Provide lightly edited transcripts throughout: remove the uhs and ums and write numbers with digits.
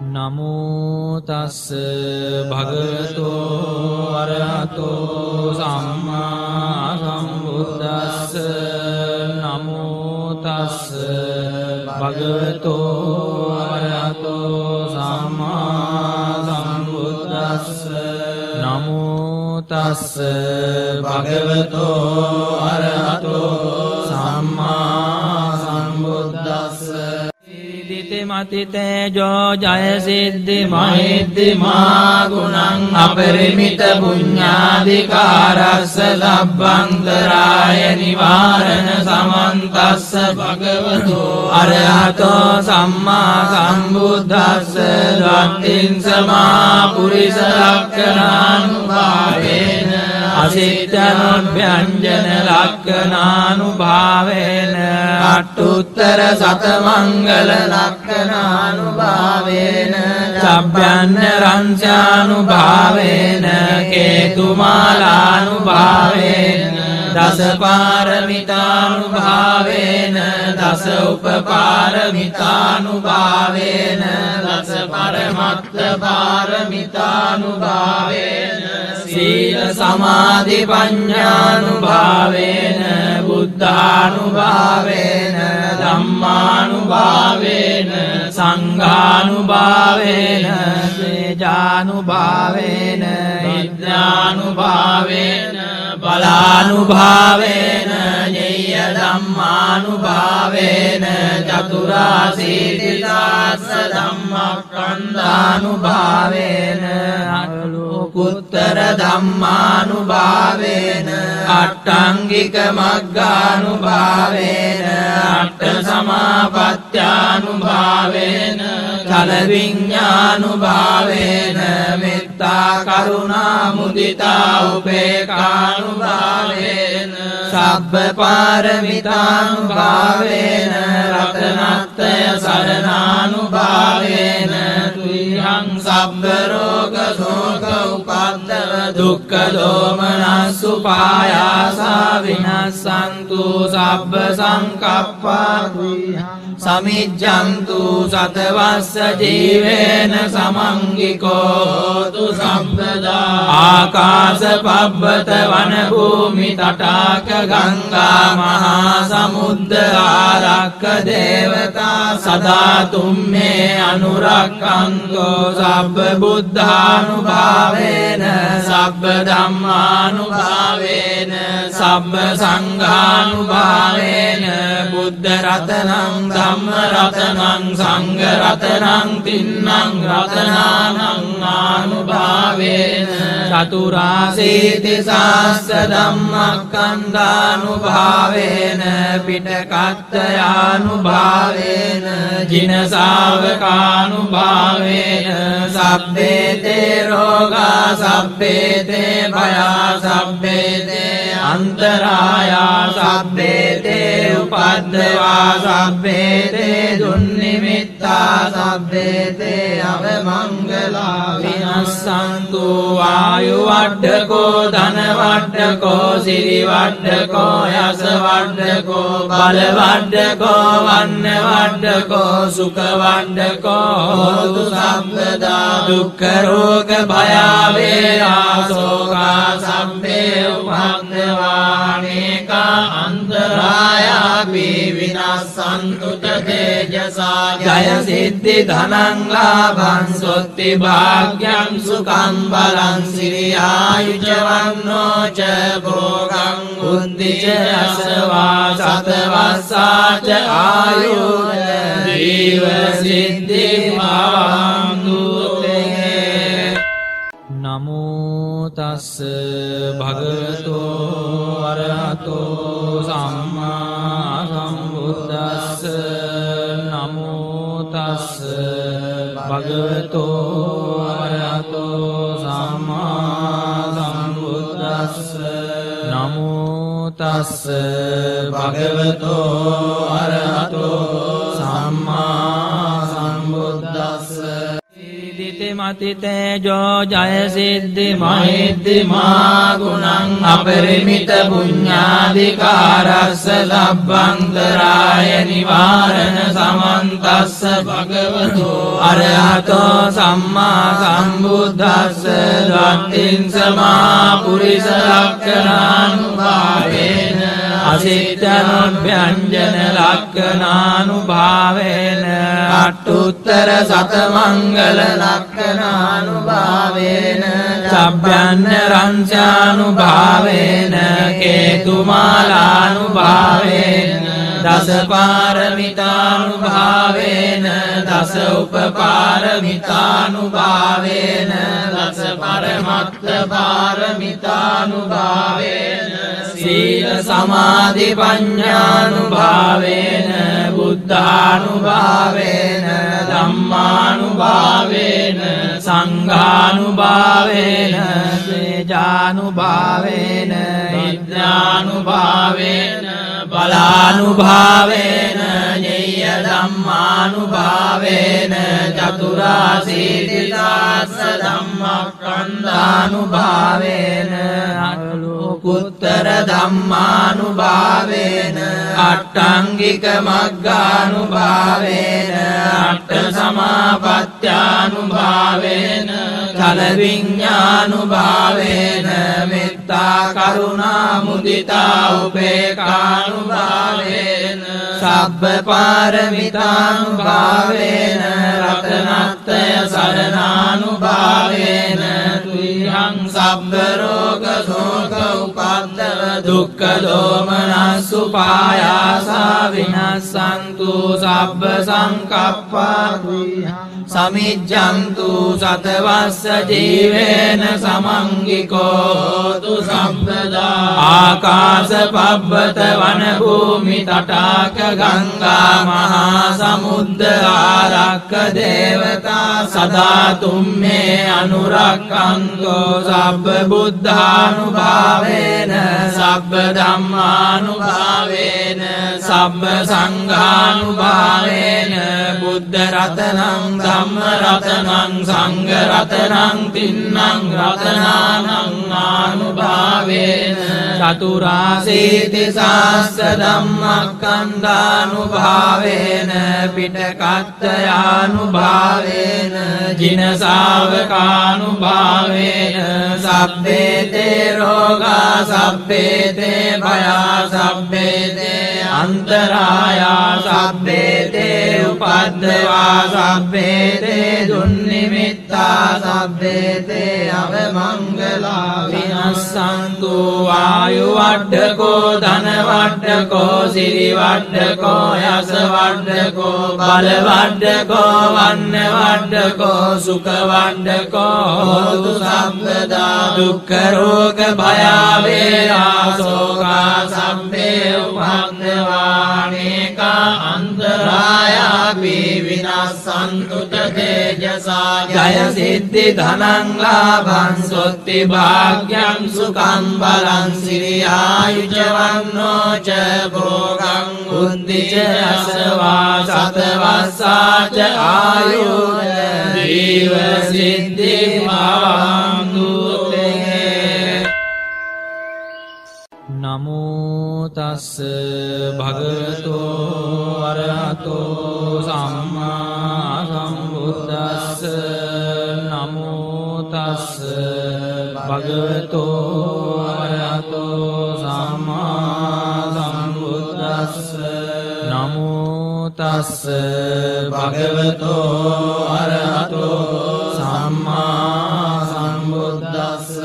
නමෝ තස්ස භගවතෝ අරහතෝ සම්මා සම්බුද්දස්ස නමෝ තස්ස භගවතෝ අරහතෝ සම්මා සම්බුද්දස්ස නමෝ තස්ස භගවතෝ අරහතෝ සම්මා සම්බුද්දස්ස මතිතේජෝ ජය සිද්ධි මහිද්දිමා ගුණං අපරිමිත පුඤ්ඤාධිකාරස්ස ලබ්බන්තරාය නිවාරණ සමන්තස්ස භගවතෝ අරහතෝ සම්මා සම්බුද්දස්ස දත්තිං සමා පුරිස ලක්ඛණානුභාවේන අසිට්ඨනොභ්‍යංජන ලක්ඛණානුභාවේන අට්ඨුත්තර සතමංගල ලක්ඛණානුභාවේන සබ්බයන්න රංචානුභාවේන කේතුමාලානුභාවේන දස පාරමිතානුභාවේන දස උපපාරමිතානුභාවේන දස පරමත්ත පාරමිතානුභාවේන සීල සමාධි පඤ්ඤානුභාවේන බුද්ධානුභාවේන ධම්මානුභාවේන සංඝානුභාවේන තේජානුභාවේන විද්‍යානුභාවේන බලානුභාවේන ඤෙය්‍ය ධම්මානුභාවේන චතුරාසීතිසාස්ස ධම්මස්කන්ධානුභාවේන අනුකුත්තර ධම්මානුභාවේන අට්ඨංගික මග්ගානුභාවේන අට්ඨ සමාපත්ත්‍යානුභාවේන චල විඤ්ඤානුභාවේන මෙත්තා කරුණා මුදිතා උපේක්ඛානුභාවේන සබ්බ පාරමිතානුභාවේන රතනත්‍රය සරණානුභාවේන තුයං සබ්බ රෝග ශෝක උපද්දව දුක්ඛ දෝමනස්සු පායාසා විනස්සන්තු සබ්බ සංකප්පා සමිජ්ජන්තු සතවස්ස ජීවේන සමංගිකෝතු සම්පදා ආකාශ පබ්බත වන භූමි තටාක ගංගා මහා සමුද්ද ආරක්ක දේවතා සදා තුම්මේ අනුරක්ඛන්තෝ සබ්බ බුද්ධානුභාවේන සබ්බ ධම්මානුභාවේන සබ්බ සංඝානුභාවේන බුද්ධ රතනං ධම්ම රතනං සංඝ රතනං තින්නං රතනානං ආනුභාවේන චතුරාසීති සාස්ස ධම්මස්කන්ධානුභාවේන පිටකත්තයානුභාවේන ජින ශාවකානුභාවේන සබ්බේතේ රෝගා සබ්බේතේ භයා සබ්බේතේ අන්තරායා සබ්බේතේ උපද්දවා සබ්බේතේ දුන්නිමිත්තා සබ්බේතේ අවමංගලා විනස්සන්තු ආයු වඩ්ඩකෝ ධන වඩ්ඩකෝ සිරි වඩ්ඩකෝ යස වඩ්ඩකෝ බල වඩ්ඩකෝ වන්න වඩ්ඩකෝ සුඛ වඩ්ඩකෝ හෝතු සම්පදා දුක්ඛ රෝග භය වේරා සෝකා සම්පේ උපද්දවානේකා අන්තරායා විනස්සන්තු තේජසා ජය සිද්ධි ධනං ලාභං සොත්ති භාග්‍යං සුඛං බලං සිරි ආයුජ වන්නෝ ච භෝගං බුද්ධි ච අසවා සතවස්සා ච ආයුජ ජීව සිද්ධි භවන්තු නමෝ තස්ස භගවතෝ අරහතෝ සම්මා සම්බුද්දස්ස නමෝ තස්ස භගවතෝ අරහතෝ සම්මා සම්බුද්දස්ස නමෝ තස්ස භගවතෝ අරහතෝ සම්මා සම්බුද්දස්ස මති තේජෝ ජය සිද්ධි මහිද්දිමා ගුණං අපරිමිත පුඤ්ඤාධිකාරස්ස ලබ්බන්තරාය නිවාරණ සමන්තස්ස භගවතෝ අරහතෝ සම්මා සම්බුද්දස්ස දත්තිං සමා පුරිස ලක්ඛණානුභාවේන අසිට්ඨනොභ්‍යංජන ලක්ඛණානුභාවේන අට්ඨුත්තර සතමංගල ලක්ඛණානුභාවේන සබ්බයන්න රංචානුභාවේන කේතුමාලානුභාවේන දස පාරමිතානුභාවේන දස උපපාරමිතානුභාවේන දස පරමත්ත පාරමිතානුභාවේන සීල සමාධි පඤ්ඤානුභාවේන බුද්ධානුභාවේන ධම්මානුභාවේන සංඝානුභාවේන තේජානුභාවේන විද්‍යානුභාවේන බලානුභාවේන ඤෙය්‍ය ධම්මානුභාවේන චතුරාසීතිසාස්ස ධම්මස්කන්ධානුභාවේන අනුකුත්තර ධම්මානුභාවේන අට්ඨංගික මග්ගානුභාවේන අට්ඨ සමාපත්ත්‍යානුභාවේන ඵල විඤ්ඤානුභාවේන මෙත්තා කරුණා මුදිතා උපේක්ඛානුභාවේන සබ්බ පාරමිතානුභාවේන රතනත්‍රය සරණානුභාවේන තුයං සබ්බ රෝග ශෝක උපද්දව දුක්ඛ දෝමනස් උපායාසා විනස්සන්තු සබ්බ සංකප්පා සමිජ්ජන්තු සතවස්ස ජීවේන සමංගිකෝ හෝතු සම්පදා ආකාශ පබ්බත වන භූමි තටාක ගංගා මහා සමුද්ද ආරක්ක දේවතා සදා තුම්මේ අනුරක්ඛන්තෝ සබ්බ බුද්ධානුභාවේන සබ්බ ධම්මානුභාවේන සබ්බ සංඝානුභාවේන බුද්ධ රතනං ධම්ම රතනං සංඝ රතනං තින්නං රතනානං ආනුභාවේන චතුරාසීති සාස්ස ධම්මස්කන්ධානුභාවේන පිටකත්තයානුභාවේන ජින ශාවකානුභාවේන සබ්බේතේ රෝගා සබ්බේතේ භයා සබ්බේතේ අන්තරායා සබ්බේතේ උපද්දවා සබ්බේතේ දුන්නිමිත්තා සබ්බේතේ අවමංගලා විනස්සන්තු වායු වඩ්ඩකෝ ධන වඩ්ඩකෝ සිරි වඩ්ඩකෝ යස වඩ්ඩකෝ බල වඩ්ඩකෝ වන්න වඩ්ඩකෝ සුඛ වඩ්ඩකෝ හෝතු සම්පදා දුක්ඛ රෝග භය වේරා සෝකා සම්මේ උපද්දවානේකා අන්තරායාපි විනස්සන්තු තේජසා ජය සිද්ධි ධනං ලාභං සොත්ති භාග්‍යං සුඛං බලං සිරියායුජ වන්නෝ ච භෝගං බුද්ධි ච අසවා සතවස්සා ච ආයුර් ජීව සිද්ධි භවන්තු නමෝ තස්ස භගවතෝ අරහතෝ සම්මා සම්බුද්දස්ස නමෝ තස්ස භගවතෝ අරහතෝ සම්මා සම්බුද්දස්ස නමෝ තස්ස භගවතෝ අරහතෝ සම්මා සම්බුද්දස්ස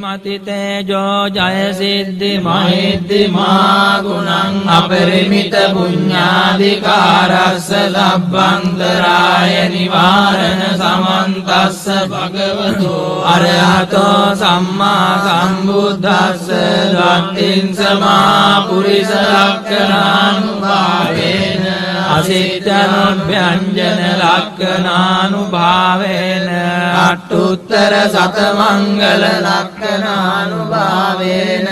මති තේජෝ ජය සිද්ධි මහිද්දිමා ගුණං අපරිමිත පුඤ්ඤාධිකාරස්ස ලබ්බන්තරාය නිවාරණ සමන්තස්ස භගවතෝ අරහතෝ සම්මා සම්බුද්දස්ස දත්තිං සමා පුරිස ලක්ඛණානුභාවේන අසිට්ඨනොභ්‍යංජන ලක්ඛණානුභාවේන අට්ඨුත්තර සතමංගල ලක්ඛණානුභාවේන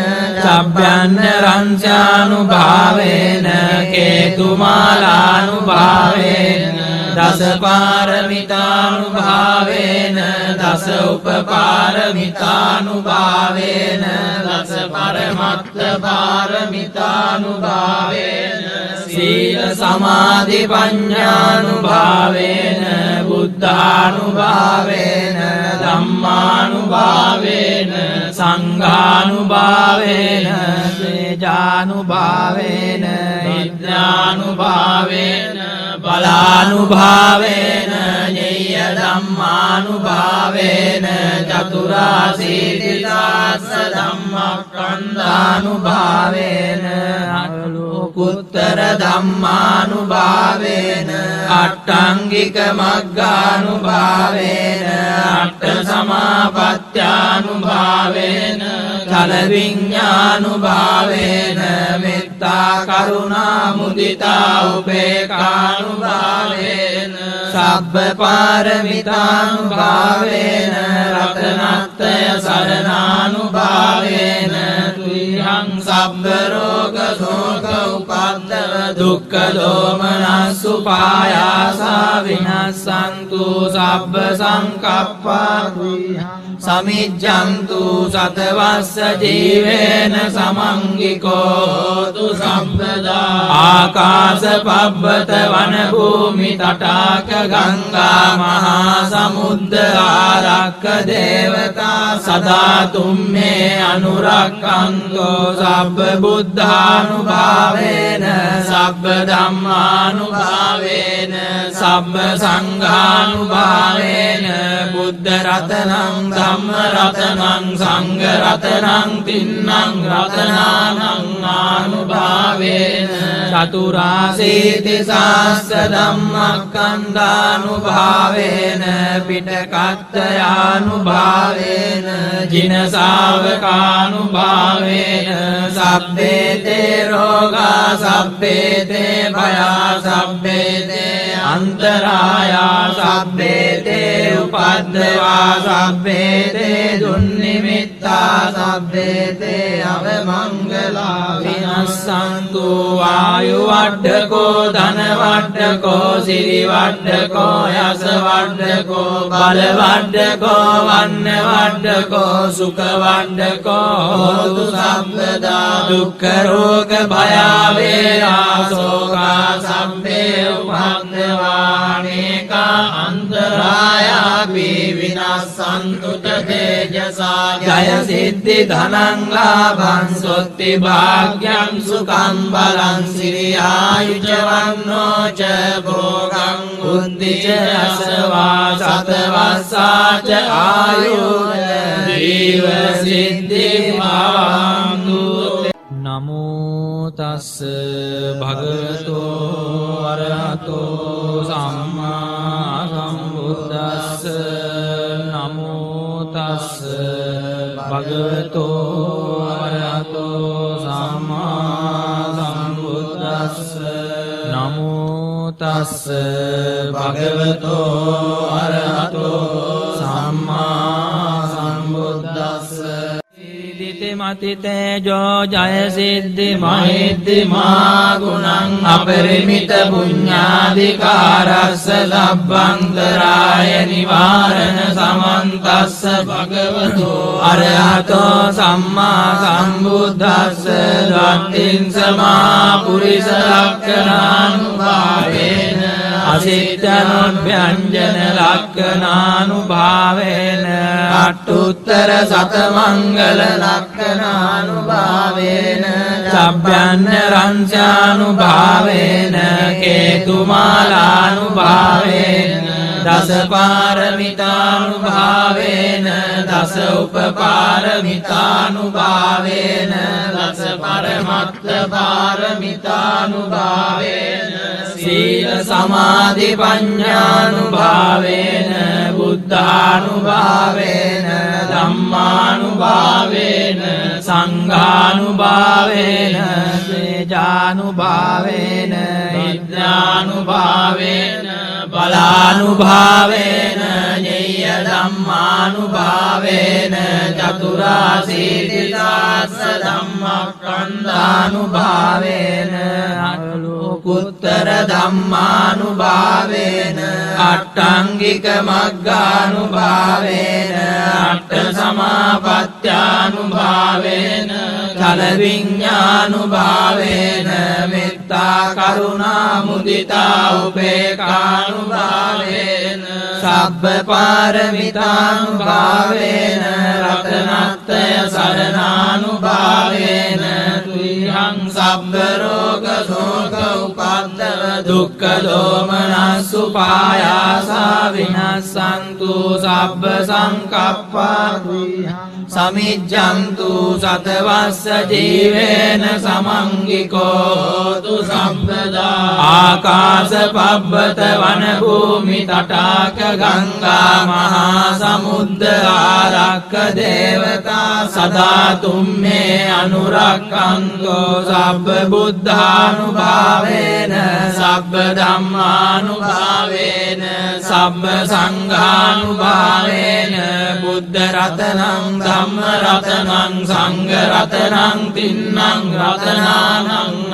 සබ්බයන්න රංචානුභාවේන කේතුමාලානුභාවේන දස පාරමිතානුභාවේන දස උපපාරමිතානුභාවේන දස පරමත්ත පාරමිතානුභාවේන සීල සමාධි පඤ්ඤානුභාවේන බුද්ධානුභාවේන ධම්මානුභාවේන සංඝානුභාවේන තේජානුභාවේන විද්‍යානුභාවේන බලානුභාවේන ඤෙය්‍ය ධම්මානුභාවේන චතුරාසීති සාස්ස ධම්මස්කන්ධානුභාවේන අනුකුත්තර ධම්මානුභාවේන අට්ඨංගික මග්ගානුභාවේන අට්ඨ සමාපත්ත්‍යානුභාවේන චල විඤ්ඤානුභාවේන මෙත්තා කරුණා මුදිතා උපේක්ඛානුභාවේන සබ්බ පාරමිතානුභාවේන රතනත්‍රය සරණානුභාවේන තුයං සබ්බ රෝග ශෝක උපද්දව දුක්ඛ දෝමනස් උපායාසා විනස්සන්තු සබ්බ සංකප්පා සමිජ්ජන්තු සතවස්ස ජීවේන සමංගිකෝ හෝතු සම්පදා ආකාශ පබ්බත වන භූමි තටාක ගංගා මහා සමුද්ද ආරක්ක දේවතා සදා තුම්මේ අනුරක්ඛන්තෝ සබ්බ බුද්ධානුභාවේන සබ්බ ධම්මානුභාවේන සබ්බ සංඝානුභාවේන බුද්ධ රතනං ධම්ම රතනං සංඝ රතනං තින්නං රතනානං ආනුභාවේන චතුරාසීති සාස්ස ධම්මස්කන්ධානුභාවේන පිටකත්ථයානුභාවේන ජින ශාවකානුභාවේන සබ්බේතේ රෝගා සබ්බේතේ භයා සබ්බේතේ අන්තරායා සබ්බේතේ උපද්දවා සබ්බේතේ දුන්නිමිත්තා සබ්බේතේ අවමංගලා විනස්සන්තු වායු වඩ්ඩකෝ ධන වඩ්ඩකෝ සිරි වඩ්ඩකෝ යස වඩ්ඩකෝ බල වඩ්ඩකෝ වන්න වඩ්ඩකෝ සුඛ වඩ්ඩකෝ හෝතු සම්පදා දුක්ඛ රෝග භය වේරා සෝකා සම්පේ උපද්දවානේකා අන්තරායාපි විනස්සන්තු තේජසා ජය සිද්ධි ධනං ලාභං සොත්ති භාග්‍යං සුඛං බලං සිරියායුජ වන්නෝ ච භෝගං බුද්ධි ච අසවා සතවස්සාච ආයුර් ජීව සිද්ධි භවන්තු නමෝ තස්ස භගවතෝ අරහතෝ සම්මා සම්බුද්දස්ස නමෝ තස්ස භගවතෝ අරහතෝ සම්මා සම්බුද්දස්ස නමෝ තස්ස භගවතෝ අරහතෝ සම්මා සම්බුද්දස්ස මති තේජෝ ජය සිද්ධි මහිද්දිමා ගුණං අපරිමිත පුඤ්ඤාධිකාරස්ස ලබ්බන්තරාය නිවාරණ සමන්තස්ස භගවතෝ අරහතෝ සම්මා සම්බුද්දස්ස ධම්මින් සමා පුරිස ලක්ඛණානුභාවේන අසිට්ඨනොභ්‍යංජන ලක්ඛණානුභාවේන අට්ඨුත්තර සතමංගල ලක්ඛණානුභාවේන චබ්බයන්‍ය රංසානුභාවේන කේතුමාලානුභාවේන දස පාරමිතානුභාවේන දස උපපාරමිතානුභාවේන දස පරමත්ත පාරමිතානුභාවේන සීල සමාධි පඤ්ඤානුභාවේන බුද්ධානුභාවේන ධම්මානුභාවේන සංඝානුභාවේන තේජානුභාවේන විද්‍යානුභාවේන බලානුභාවේන ඤෙය්‍ය ධම්මානුභාවේන චතුරාසීති සාස්ස ධම්මස්කන්ධානුභාවේන අනුලෝකුත්තර ධම්මානුභාවේන අට්ඨංගික මග්ගානුභාවේන අට්ඨ සමාපත්ත්‍යානුභාවේන චල විඤ්ඤානුභාවේන මෙත්තා කරුණා මුදිතා උපේක්ඛානුභාවේන සබ්බ පාරමිතානුභාවේන රතනත්‍රය සරණානුභාවේන තුයං සබ්බ රෝග ශෝක උපද්දව දුක්ඛ දෝමනස්සු පායාසා විනස්සන්තු සබ්බ සංකප්පා සමිජ්ජන්තු සතවස්ස ජීවේන සමංගිකෝ තු සම්පදා ආකාශ පබ්බත වන භූමි තටාක ගංගා මහා සමුද්ද ආරක්ක දේවතා සදා තුම්මේ අනුරක්ඛන්තෝ සබ්බ බුද්ධානුභාවේන සබ්බ ධම්මානුභාවේන සබ්බ සංඝානුභාවේන බුද්ධ රතනං ධම්ම රතනං සංඝ රතනං තින්නං රතනානං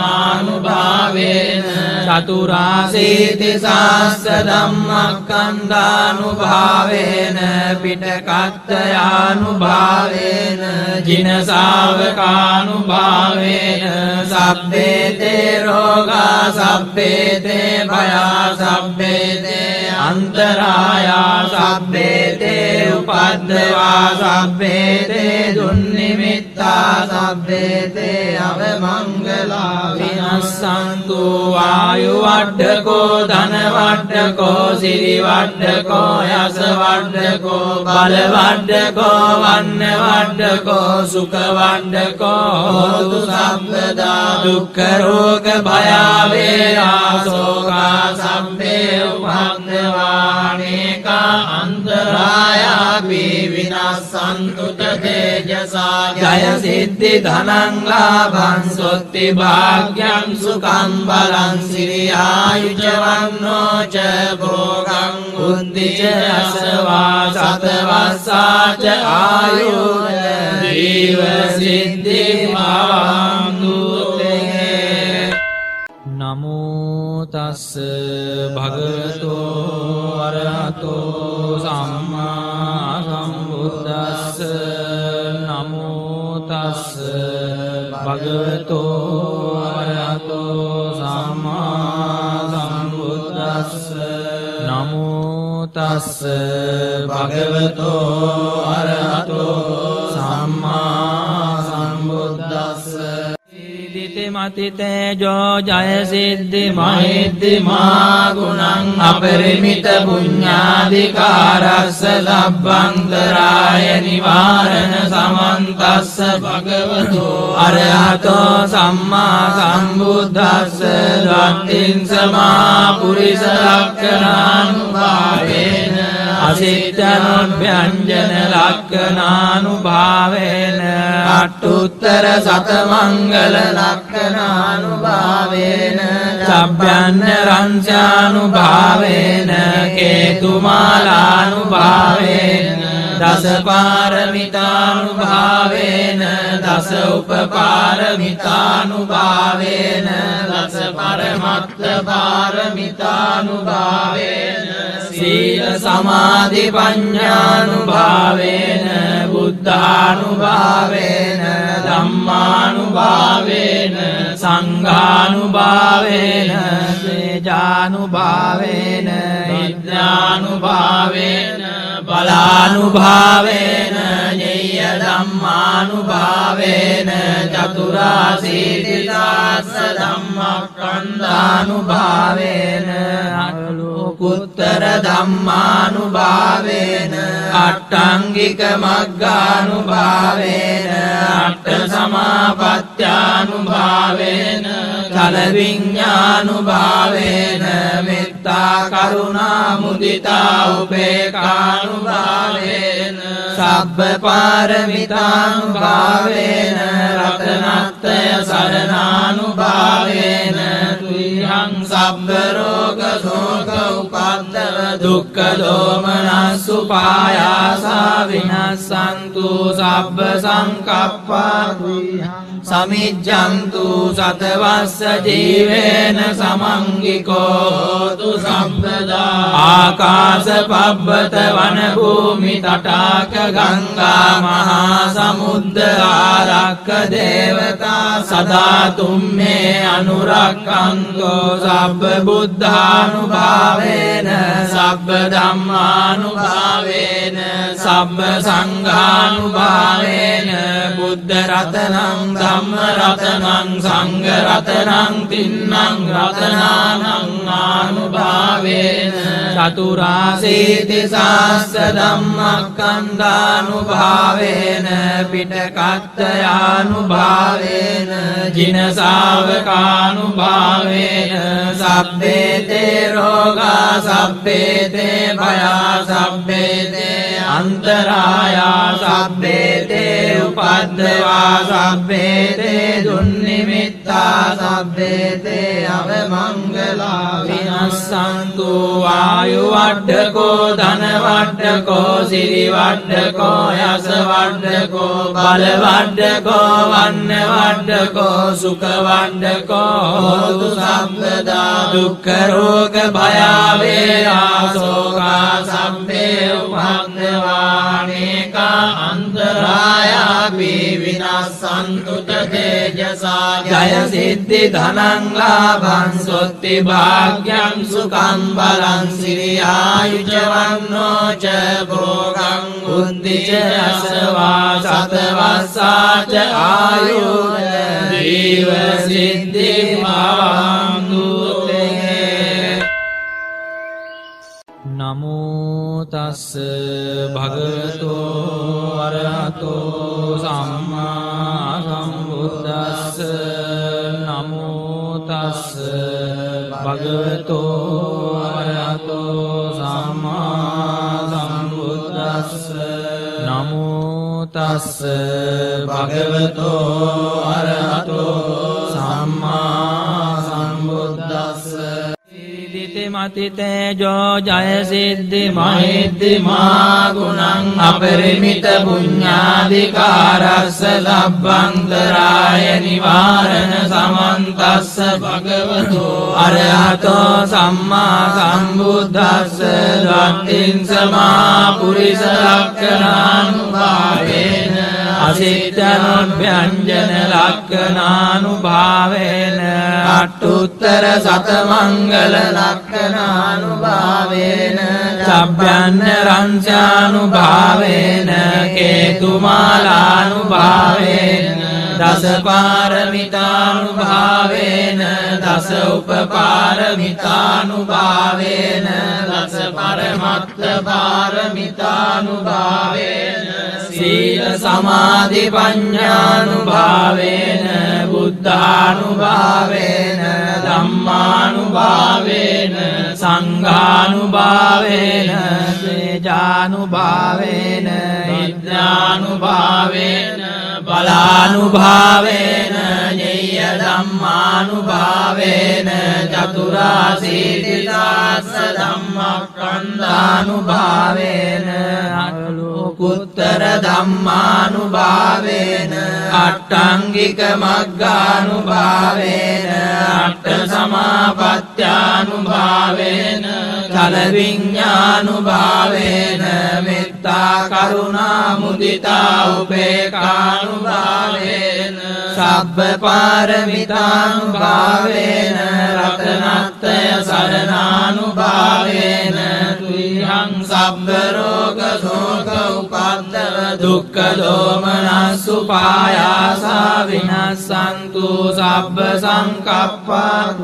ආනුභාවේන චතුරාසීති සාස්ස ධම්මස්කන්ධානුභාවේන පිටකත්තයානුභාවේන ජින ශාවකානුභාවේන සබ්බේතේ රෝගා සබ්බේතේ භයා සබ්බේතේ අන්තරායා සබ්බේතේ උපද්දවා සබ්බේතේ දුන්නිමිත්තා සබ්බේතේ අවමංගලා විනස්සන්තු ආයු වඩ්ඩකෝ ධන වඩ්ඩකෝ සිරි වඩ්ඩකෝ යස වඩ්ඩකෝ බල වඩ්ඩකෝ වන්න වඩ්ඩකෝ සුඛ වඩ්ඩකෝ හෝතු සම්පදා දුක්ඛ රෝග භය වේරා සෝකා සම්පේ උපද්දවානේකා අන්තරායාපි විනස්සන්තු තේජසා ජය සිද්ධි ධනං ලාභං සොත්ති භාග්‍යං සුඛං බලං සිරියායුජ වන්නෝ ච භෝගං බුද්ධි ච අසවා සතවස්සාච ආයුජ ජීව සිද්ධි භවන්තු නමෝ තස්ස භගවතෝ අරහතෝ සම්මා සම්බුද්දස්ස නමෝ තස්ස භගවතෝ අරහතෝ සම්මා සම්බුද්දස්ස නමෝ තස්ස භගවතෝ අරහතෝ සම්මා සම්බුද්දස්ස මතිතේජෝ ජය සිද්ධි මහිද්දිමා ගුණං අපරිමිත පුඤ්ඤාධිකාරස්ස ලබ්බන්තරාය නිවාරණ සමන්තස්ස භගවතෝ අරහතෝ සම්මා සම්බුද්දස්ස දත්තිං සමා පුරිස ලක්ඛණානුභාවේන අසිට්ඨනොභ්‍යංජන ලක්ඛණානුභාවේන අට්ඨුත්තර සතමංගල ලක්ඛණානුභාවේන සබ්බයන්‍ය රංචානුභාවේන කේතුමාලානුභාවේන දස පාරමිතානුභාවේන දස උපපාරමිතානුභාවේන දස පරමත්ත පාරමිතානුභාවේන සීල සමාධි පඤ්ඤානුභාවේන බුද්ධානුභාවේන ධම්මානුභාවේන සංඝානුභාවේන තේජානුභාවේන විද්‍යානුභාවේන බලානුභාවේන ඤෙය්‍ය ධම්මානුභාවේන චතුරාසීති සාස්ස ධම්මස්කන්ධානුභාවේන අනුලෝකුත්තර ධම්මානුභාවේන අට්ඨංගික මග්ගානුභාවේන අට්ඨ සමාපත්ත්‍යානුභාවේන චල විඤ්ඤානුභාවේන මෙත්තා කරුණා මුදිතා උපේක්ඛානුභාවේන සබ්බ පාරමිතානුභාවේන රතනත්‍රය සරණානුභාවේන තුයං සබ්බ රෝග ශෝක උපද්දව දුක්ඛ දෝමනස්සුපායාසා විනස්සන්තු සබ්බ සංකප්පා සමිජ්ජන්තු සතවස්ස ජීවේන සමංගිකෝ හෝතු සම්පදා ආකාශ පබ්බත වන භූමි තටාක ගංගා මහා සමුද්ද ආරක්ක දේවතා සදා තුම්මේ අනුරක්ඛන්තෝ සබ්බ බුද්ධානුභාවේන සබ්බ ධම්මානුභාවේන සබ්බ සංඝානුභාවේන බුද්ධ රතනං ධම්ම රතනං සංඝ රතනං තින්නං රතනානං ආනුභාවේන චතුරාසීති සාස්ස ධම්මස්කන්ධානුභාවේන පිටකත්තයානුභාවේන ජින ශාවකානුභාවේන සබ්බේතේ රෝගා සබ්බේතේ භයා සබ්බේතේ අන්තරායා සබ්බේතේ උපද්දවා සබ්බේතේ දුන්නිමිත්තා සබ්බේතේ අවමංගලා විනස්සන්තු ආයු වඩ්ඩකෝ ධන වඩ්ඩකෝ සිරි වඩ්ඩකෝ යස වඩ්ඩකෝ බල වඩ්ඩකෝ වන්න වඩ්ඩකෝ සුඛ වඩ්ඩකෝ හෝතු සම්පදා දුක්ඛ රෝග භය වේරා ශෝකා සම්පේ උපද්දවානේකා අන්තරායාපි විනස්සන්තු තේජසා ජය සිද්ධි ධනං ලාභං සොත්ති භාග්‍යං සුඛං බලං සිරියායුජ වන්නෝ ච භෝගං උද්ධිච අසවා සතවස්සාච ආයුර් ජීව සිද්ධි භවන්තු නමෝ තස්ස භගවතෝ අරහතෝ සම්මා සම්බුද්දස්ස නමෝ තස්ස භගවතෝ අරහතෝ සම්මා සම්බුද්දස්ස නමෝ තස්ස භගවතෝ අරහතෝ සම්මා සම්බුද්දස්ස මතිතේජෝ ජය සිද්ධි මහිද්දිමා ගුණං අපරිමිත පුඤ්ඤාධිකාරස්ස ලබ්බන්තරාය නිවාරණ සමන්තස්ස භගවතෝ අරහතෝ සම්මා සම්බුද්දස්ස ධම්මින් සමා පුරිස ලක්ඛණානුභාවේන අසිට්ඨනොභ්‍යංජන ලක්ඛණානුභාවේන අට්ඨුත්තර සතමංගල ලක්ඛණානුභාවේන සබ්බයන්‍ය රංචානුභාවේන කේතුමාලානුභාවේන දස පාරමිතානුභාවේන දස උපපාරමිතානුභාවේන දස පරමත්ත පාරමිතානුභාවේන සීල සමාධි පඤ්ඤානුභාවේන බුද්ධානුභාවේන ධම්මානුභාවේන සංඝානුභාවේන තේජානුභාවේන විද්‍යානුභාවේන බලානුභාවේන ඤෙය්‍ය ධම්මානුභාවේන චතුරාසීති සාස්ස ධම්මස්කන්ධානුභාවේන අලෝකුත්තර ධම්මානුභාවේන අට්ඨංගික මග්ගානුභාවේන අට්ඨ සමාපත්ත්‍යානුභාවේන චල විඤ්ඤානුභාවේන මෙත්තා කරුණා මුදිතා උපේක්ඛානුභාවේන සබ්බ පාරමිතානුභාවේන රතනත්‍රය සරණානුභාවේන තුයං සබ්බ රෝග ශෝක උපද්දව දුක්ඛ දෝමනස්සුපායාසා විනස්සන්තු සබ්බ සංකප්පා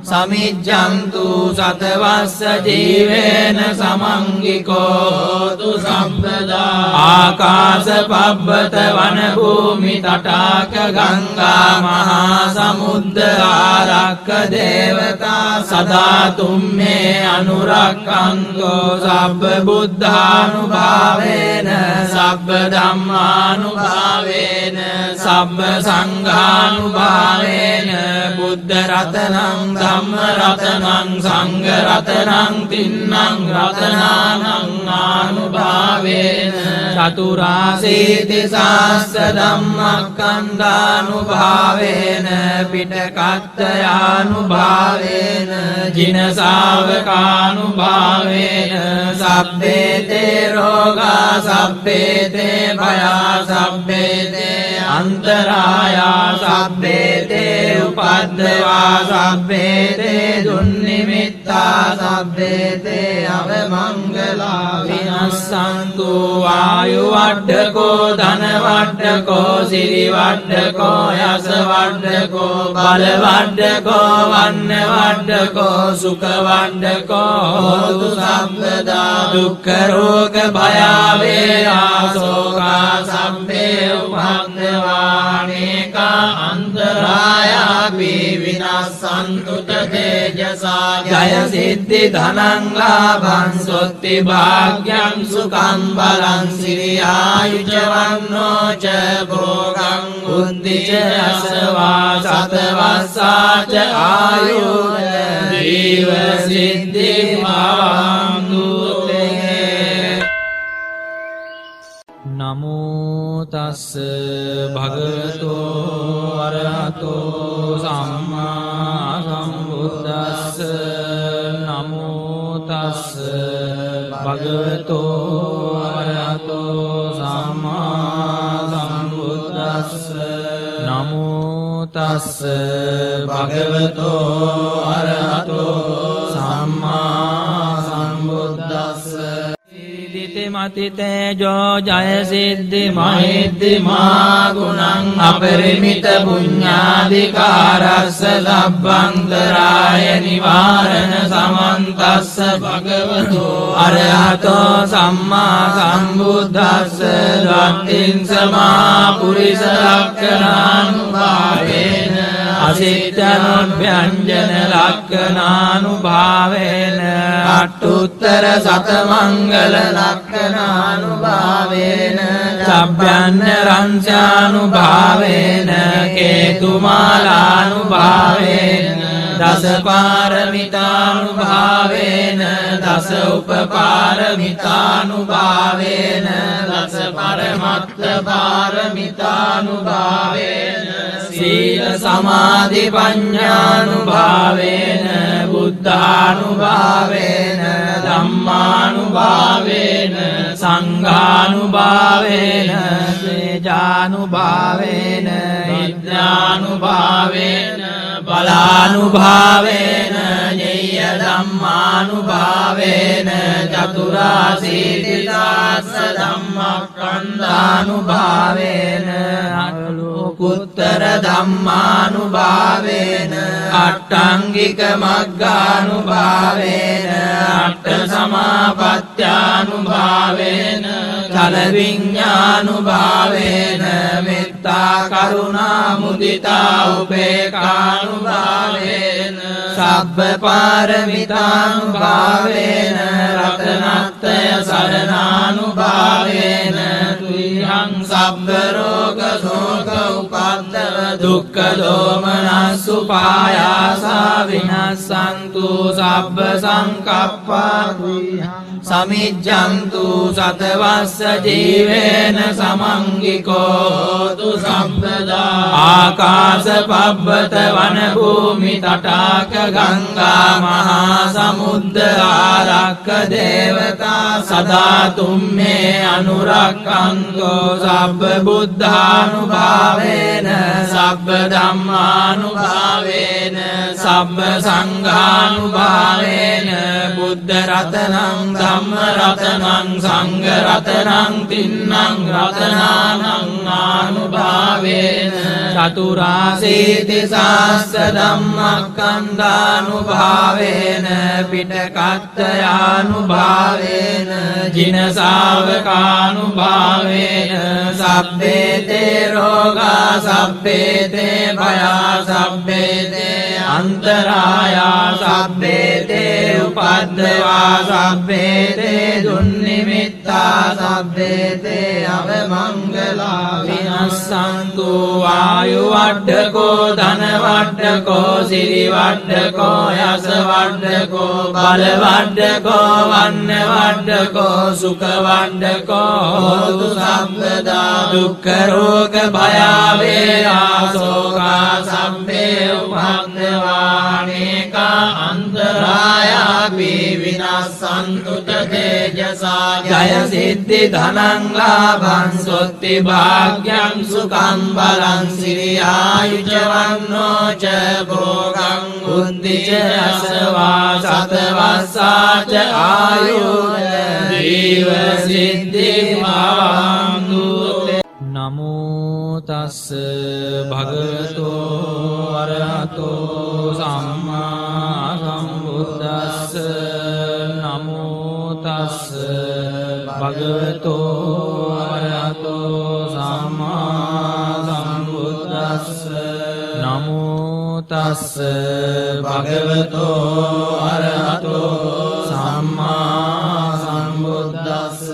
සමිජ්ජන්තු සතවස්ස ජීවේන සමංගිකෝ හෝතු සම්පදා ආකාශ පබ්බත වන භූමි තටාක ගංගා මහා සමුද්ද ආරක්ක දේවතා සදා තුම්මේ අනුරක්ඛන්තෝ සබ්බ බුද්ධානුභාවේන සබ්බ ධම්මානුභාවේන සබ්බ සංඝානුභාවේන බුද්ධ රතනං ධම්ම රතනං සංඝ රතනං තින්නං රතනානං ආනුභාවේන චතුරාසීති සාස්ස ධම්මක්ඛන්ධානුභාවේන පිටකත්තයානුභාවේන ජින ශාවකානුභාවේන සබ්බේතේ රෝගා සබ්බේතේ භයා සබ්බේතේ අන්තරායා සබ්බේතේ උපද්දවා සබ්බේතේ දුන්නිමිත්තා සබ්බේතේ අවමංගලා විනස්සන්තු වායු වඩ්ඩකෝ ධන වඩ්ඩකෝ සිරි වඩ්ඩකෝ යස වඩ්ඩකෝ බල වඩ්ඩකෝ වන්න වඩ්ඩකෝ සුඛ වඩ්ඩකෝ හෝතු සම්පදා දුක්ඛ රෝග භය වේරා සෝකා සම්පේ උපද්දවානේකා අන්තරායාපි විනස්සන්තු තේජසා ජය සිද්ධි ධනං ලාභං සොත්ති භාග්‍යං සුඛං බලං සිරියායුජ වන්නෝ ච භෝගං උද්ධිච අසවා සතවස්සාච ආයුර් ජීව සිද්ධි භවන්තු නමෝ තස්ස භගවතෝ අරහතෝ සම්මා සම්බුද්දස්ස නමෝ තස්ස භගවතෝ අරහතෝ සම්මා සම්බුද්දස්ස නමෝ තස්ස භගවතෝ අරහතෝ සම්මා සම්බුද්දස්ස මති තේජෝ ජය සිද්ධි මහිද්දි මා ගුණං අපරිමිත පුඤ්ඤාධිකාරස්ස ලබ්බන්තරාය නිවාරණ සමන්තස්ස භගවතෝ අරහතෝ සම්මා සම්බුද්දස්ස ද්වත්තිං සමා පුරිස ලක්ඛණානුභාවේන අසිට්ඨනොභ්‍යංජන ලක්ඛණානුභාවේන අට්ඨුත්තර සතමංගල ලක්ඛණානුභාවේන සබ්බයන්‍ය රංසානුභාවේන කේතුමාලානුභාවේන දස පාරමිතානුභාවේන දස උපපාරමිතානුභාවේන දස පරමත්ත පාරමිතානුභාවේන සීල සමාධි පඤ්ඤානුභාවේන බුද්ධානුභාවේන ධම්මානුභාවේන සංඝානුභාවේන තේජානුභාවේන විද්‍යානුභාවේන බලානුභාවේන ඤෙය්‍ය ධම්මානුභාවේන චතුරාසීති සාස්ස ධම්මක්ඛන්ධානුභාවේන අනුලෝකුත්තර ධම්මානුභාවේන අට්ඨංගික මග්ගානුභාවේන අට්ඨ සමාපත්ත්‍යානුභාවේන චල විඤ්ඤානුභාවේන මෙත්තා කරුණා මුදිතා උපේක්ඛානුභාවේන සබ්බ පාරමිතානුභාවේන රතනත්‍රය සරණානුභාවේන තුයං සබ්බ රෝග ශෝක උපද්දව දුක්ඛ දෝමනස්සු පායාසා විනස්සන්තු සබ්බ සංකප්පා සමිජ්ජන්තු සතවස්ස ජීවේන සමංගිකෝ හෝතු සම්පදා ආකාශ පබ්බත වන භූමි තටාක ගංගා මහා සමුද්ද ආරක්ක දේවතා සදා තුම්මේ අනුරක්ඛන්තෝ සබ්බ බුද්ධානුභාවේන සබ්බ ධම්මානුභාවේන සබ්බ සංඝානුභාවේන බුද්ධ රතනං ධම්ම රතනං සංඝ රතනං තින්නං රතනානං ආනුභාවේන චතුරාසීති සාස්ස ධම්මක්ඛන්ධානුභාවේන පිටකත්තයානුභාවේන ජින ශාවකානුභාවේන සබ්බේතේ රෝගා සබ්බේතේ භයා සබ්බේතේ අන්තරායා සබ්බේතේ උපද්දවා සබ්බේතේ දුන්නිමිත්තා සබ්බේතේ අවමංගලා විනස්සන්තු වායු වඩ්ඩකෝ ධන වඩ්ඩකෝ සිරි වඩ්ඩකෝ යස වඩ්ඩකෝ බල වඩ්ඩකෝ වන්න වඩ්ඩකෝ සුඛ වඩ්ඩකෝ හෝතු සම්පදා දුක්ඛ රෝග භය වේරා සෝකා සම්පේ උපද්දවානේකා අන්තරායාපි විනස්සන්තු තේජසා ජය සිද්ධි ධනං ලාභං සොත්ති භාග්‍යං සුඛං බලං සිරියායුජ වන්නෝ ච භෝගං බුද්ධි ච අසවා සතවස්සාච ආයුර් ජීව සිද්ධි භවන්තු නමෝ තස්ස භගවතෝ අරහතෝ සම්මා සම්බුද්දස්ස නමෝ තස්ස භගවතෝ අරහතෝ සම්මා සම්බුද්දස්ස නමෝ තස්ස භගවතෝ අරහතෝ සම්මා සම්බුද්දස්ස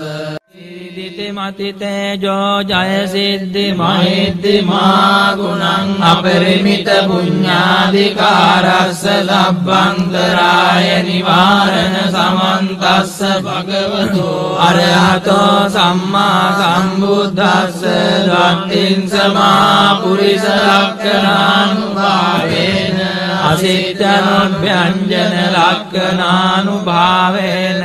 මතිතේජෝ ජය සිද්ධි මහිද්දිමා ගුණං අපරිමිත පුඤ්ඤාධිකාරස්ස ලබ්බන්තරාය නිවාරණ සමන්තස්ස භගවතෝ අරහතෝ සම්මා සම්බුද්දස්ස දත්තිං සමා පුරිස ලක්ඛණානුභාවේන අසිට්ඨනොභ්‍යංජන ලක්ඛණානුභාවේන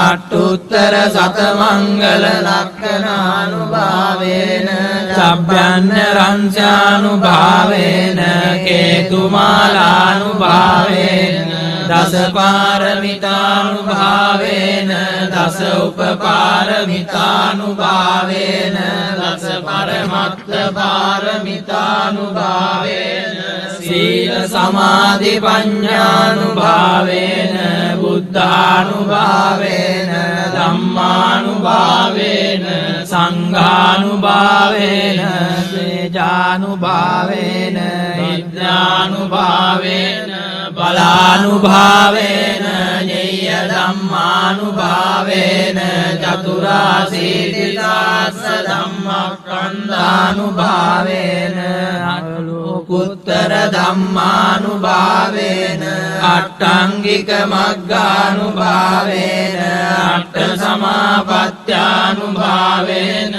අට්ඨුත්තර සතමංගල ලක්ඛණානුභාවේන සබ්බයන්න රංසානුභාවේන කේතුමාලානුභාවේන දස පාරමිතානුභාවේන දස උපපාරමිතානුභාවේන දස පරමත්ත පාරමිතානුභාවේන සීල සමාධි පඤ්ඤානුභාවේන බුද්ධානුභාවේන ධම්මානුභාවේන සංඝානුභාවේන තේජානුභාවේන විද්‍යානුභාවේන බලානුභාවේන ඤෙය්‍ය ධම්මානුභාවේන චතුරාසීතිසාස්ස ධම්මස්කන්ධානුභාවේන අනුකුත්තර ධම්මානුභාවේන අට්ඨංගික මග්ගානුභාවේන අට්ඨ සමාපත්ත්‍යානුභාවේන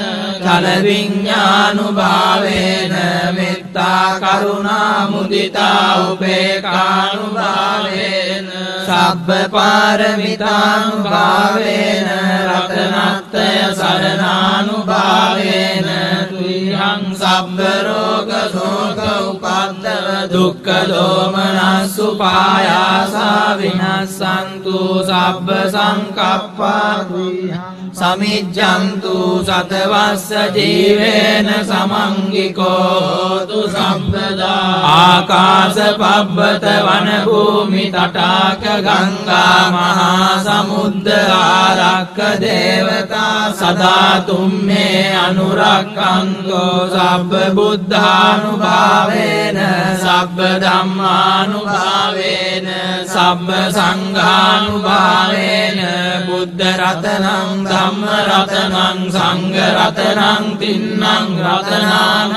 චල විඤ්ඤානුභාවේන මෙත්තා කරුණා මුදිතා උපේක්ඛානුභාවේන සබ්බ පාරමිතානුභාවේන රතනත්‍රය සරණානුභාවේන තුයං සබ්බ රෝග ශෝක උපද්දව දුක්ඛ දෝමනස්සු පායාසා විනස්සන්තු සබ්බ සංකප්පා සමිජ්ජන්තු සතවස්ස ජීවේන සමංගිකෝ හෝතු සම්පදා ආකාශ පබ්බත වන භූමි තටාක ගංගා මහා සමුද්ද ආරක්ක දේවතා සදා තුම්මේ අනුරක්ඛන්තෝ සබ්බ බුද්ධානුභාවේන සබ්බ ධම්මානුභාවේන සබ්බ සංඝානුභාවේන බුද්ධ රතනං ධම්ම රතනං සංඝ රතනං තින්නං රතනානං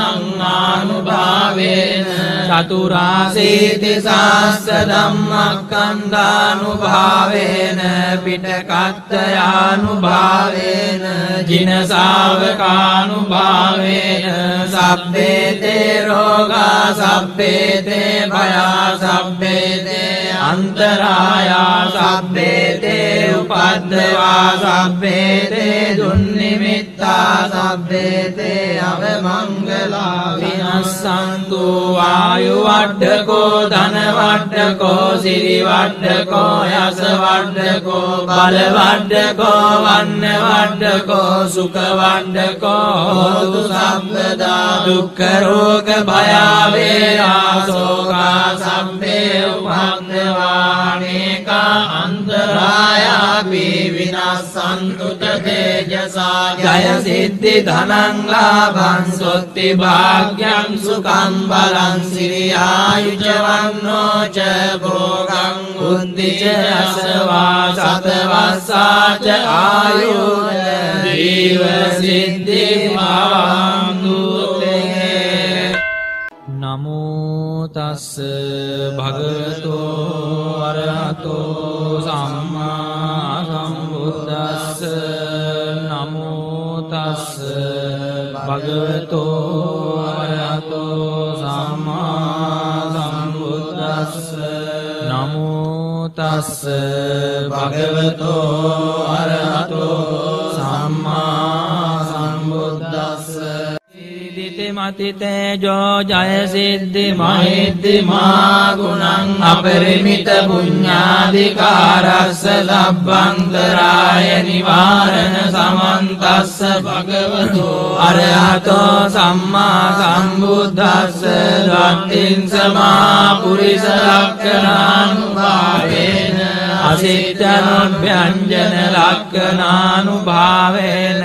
ආනුභාවේන චතුරාසීති සාස්ස ධම්මස්කන්ධානුභාවේන පිටකත්තයානුභාවේන ජින ශාවකානුභාවේන සබ්බේතේ රෝගා සබ්බේතේ භයා සබ්බේතේ අන්තරායා සබ්බේතේ උපද්දවා සබ්බේතේ දුන්නිමිත්තා සබ්බේතේ අවමංගලා විනස්සන්තු වායු වඩ්ඩකෝ ධන වඩ්ඩකෝ සිරි වඩ්ඩකෝ යස වඩ්ඩකෝ බල වඩ්ඩකෝ වන්න වඩ්ඩකෝ සුඛ වඩ්ඩකෝ හෝතු සම්පදා දුක්ඛ රෝග භය වේරා සෝකා සම්පේ උපද්දවානේකා අන්තරායාපි වින විනස්සන්තු තේජසා ජය සිද්ධි ධනං ලාභං සොත්ති භාග්‍යං සුඛං බලං සිරියායුජ වන්නෝ ච භෝගං බුද්ධි ච අසවා සතවස්සාච ආයුධ ජීව සිද්ධි භවන්තු තේ නමෝ තස්ස භගවතෝ අරහතෝ සම්මා සම්බුද්දස්ස නමෝ තස්ස භගවතෝ අරහතෝ සම්මා සම්බුද්දස්ස නමෝ තස්ස භගවතෝ අරහතෝ සම්මා සම්බුද්දස්ස මති තේජෝ ජය සිද්ධි මහිද්දිමා ගුණං අපරිමිත පුඤ්ඤාධිකාරස්ස ලබ්බන්තරාය නිවාරණ සමන්තස්ස භගවතෝ අරහතෝ සම්මා සම්බුද්දස්ස දත්තිං සමා පුරිස ලක්ඛණානුභාවේන අසිට්ඨනොභ්‍යංජන ලක්ඛණානුභාවේන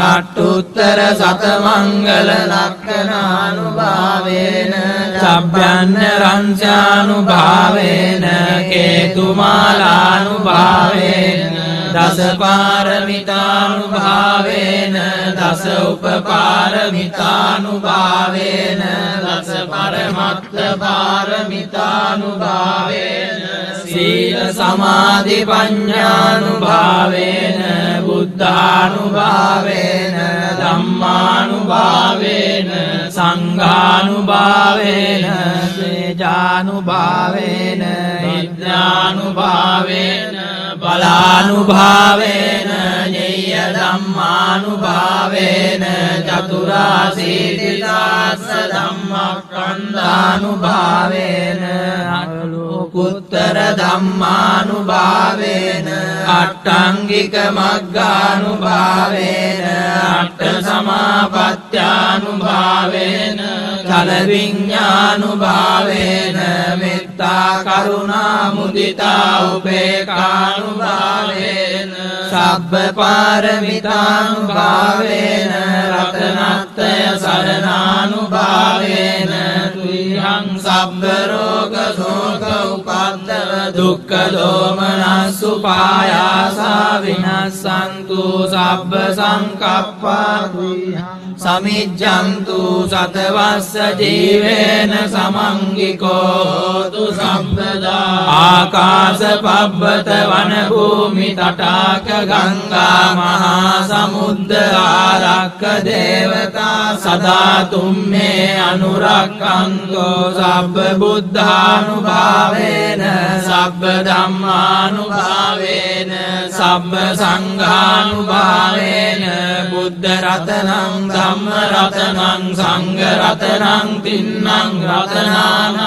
අට්ඨුත්තර සතමංගල ලක්ඛණානුභාවේන සබ්බයන්න රංසානුභාවේන කේතුමාලානුභාවේන දස පාරමිතානුභාවේන දස උපපාරමිතානුභාවේන දස පරමත්ත පාරමිතානුභාවේන සීල සමාධි පඤ්ඤානුභාවේන බුද්ධානුභාවේන ධම්මානුභාවේන සංඝානුභාවේන තේජානුභාවේන විද්‍යානුභාවේන බලානුභාවේන ඤෙය්‍ය ධම්මානුභාවේන චතුරාසීතිසාස්ස ධම්මස්කන්ධානුභාවේන අනුකුත්තර ධම්මානුභාවේන අට්ඨංගික මග්ගානුභාවේන අට්ඨ සමාපත්ත්‍යානුභාවේන චල විඤ්ඤානුභාවේන මෙත්තා කරුණා මුදිතා උපේක්ඛානුභාවේන සබ්බ පාරමිතානුභාවේන රතනත්‍රය සරණානුභාවේන තුයං සබ්බ රෝග ශෝක උපද්දව දුක්ඛ දෝමනස් උපායාසා විනස්සන්තු සබ්බ සංකප්පා සමිජ්ජන්තු සතවස්ස ජීවේන සමංගිකෝ හෝතු සම්පදා ආකාශ පබ්බත වන භූමි තටාක ගංගා මහා සමුද්ද ආරක්ක දේවතා සදා තුම්මේ අනුරක්ඛන්තෝ සබ්බ බුද්ධානුභාවේන සබ්බ ධම්මානුභාවේන සබ්බ සංඝානුභාවේන බුද්ධ රතනං ධම්ම රතනං සංඝ රතනං තින්නං රතනානං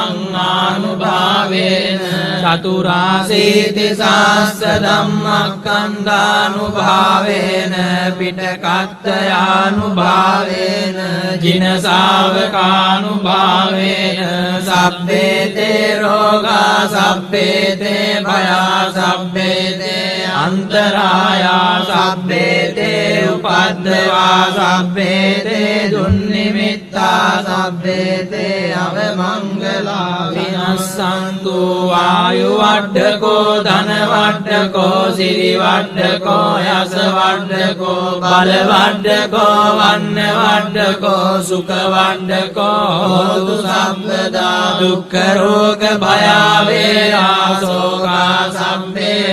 ආනුභාවේන චතුරාසීති සාස්ස ධම්මස්කන්ධානුභාවේන පිටකත්තයානුභාවේන ජින ශාවකානුභාවේන සබ්බේතේ රෝගා සබ්බේතේ භයා සබ්බේතේ අන්තරායා සබ්බේතේ උපද්දවා සබ්බේතේ දුන්නිමිත්තා සබ්බේතේ අවමංගලා විනස්සන්තු වායු වඩ්ඩකෝ ධන වඩ්ඩකෝ සිරි වඩ්ඩකෝ යස වඩ්ඩකෝ බල වඩ්ඩකෝ වන්න වඩ්ඩකෝ සුඛ වඩ්ඩකෝ හෝතු සම්පදා දුක්ඛ රෝග භය වේරා සෝකා සම්මේ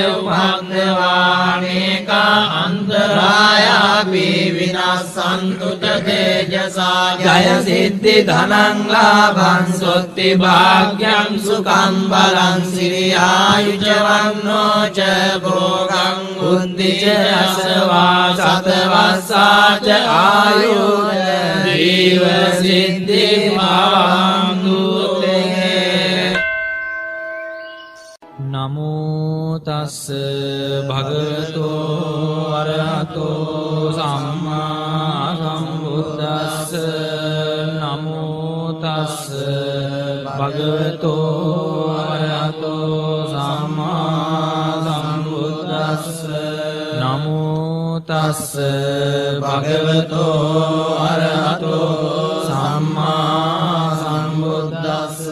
උපද්දවානේකා අන්තරායාපි විනස්සන්තු තේජසා ජය සිද්ධි ධනං ලාභං සොත්ති භාග්‍යං සුඛං බලං සිරියායුජ වන්නෝ ච භෝගං බුද්ධි ච අසවා සතවස්සාච ආයුධ ජීව සිද්ධි භවන්තු තේ නමෝ තස්ස භගවතෝ අරහතෝ සම්මා සම්බුද්දස්ස නමෝ තස්ස භගවතෝ අරහතෝ සම්මා සම්බුද්දස්ස නමෝ තස්ස භගවතෝ අරහතෝ සම්මා සම්බුද්දස්ස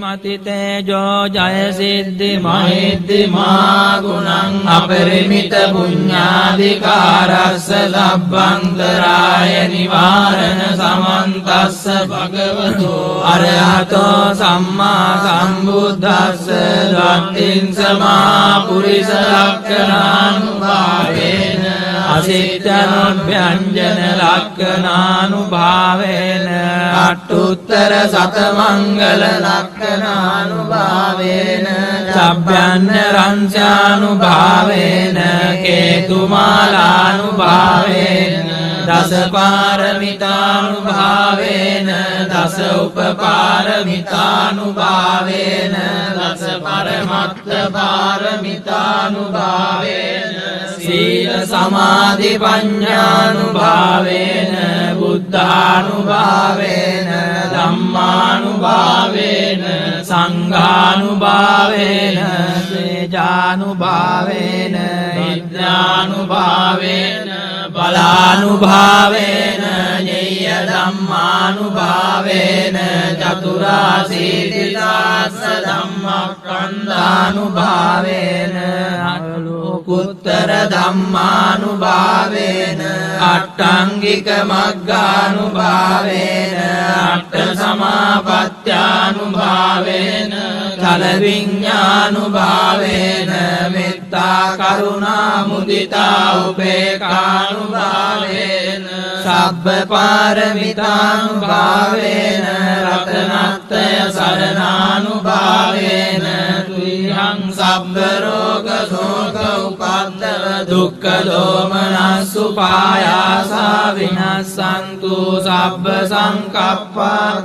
මති තේජෝ ජය සිද්ධි මහිද්දිමා ගුණං අපරිමිත පුඤ්ඤාධිකාරස්ස ලබ්බන්තරාය නිවාරණ සමන්තස්ස භගවතෝ අරහතෝ සම්මා සම්බුද්දස්ස දත්තිං සමා පුරිස ලක්ඛණානුභාවේන අසිට්ඨනොභ්‍යංජන ලක්ඛණානුභාවේන අට්ඨුත්තර සතමංගල ලක්ඛණානුභාවේන සබ්බයන් රංසානුභාවේන කේතුමාලානුභාවේන දස පාරමිතානුභාවේන දස උපපාරමිතානුභාවේන දස පරමත්ත පාරමිතානුභාවේන සීල සමාධි පඤ්ඤානුභාවේන බුද්ධානුභාවේන ධම්මානුභාවේන සංඝානුභාවේන තේජානුභාවේන විද්‍යානුභාවේන බලානුභාවේන ඤෙය්‍ය ධම්මානුභාවේන චතුරාසීතිසාස්ස ධම්මස්කන්ධානුභාවේන අනුලෝකුත්තර ධම්මානුභාවේන අට්ඨංගික මග්ගානුභාවේන අට්ඨ සමාපත්ත්‍යානුභාවේන චල විඤ්ඤානුභාවේන මෙත්තා කරුණා මුදිතා උපේක්ඛානුභාවේන සබ්බ පාරමිතානුභාවේන රතනත්‍රය සරණානුභාවේන තුයං සබ්බ රෝග ශෝක උපද්දව දුක්ඛ දෝමනස්සුපායාසා විනස්සන්තු සබ්බ සංකප්පා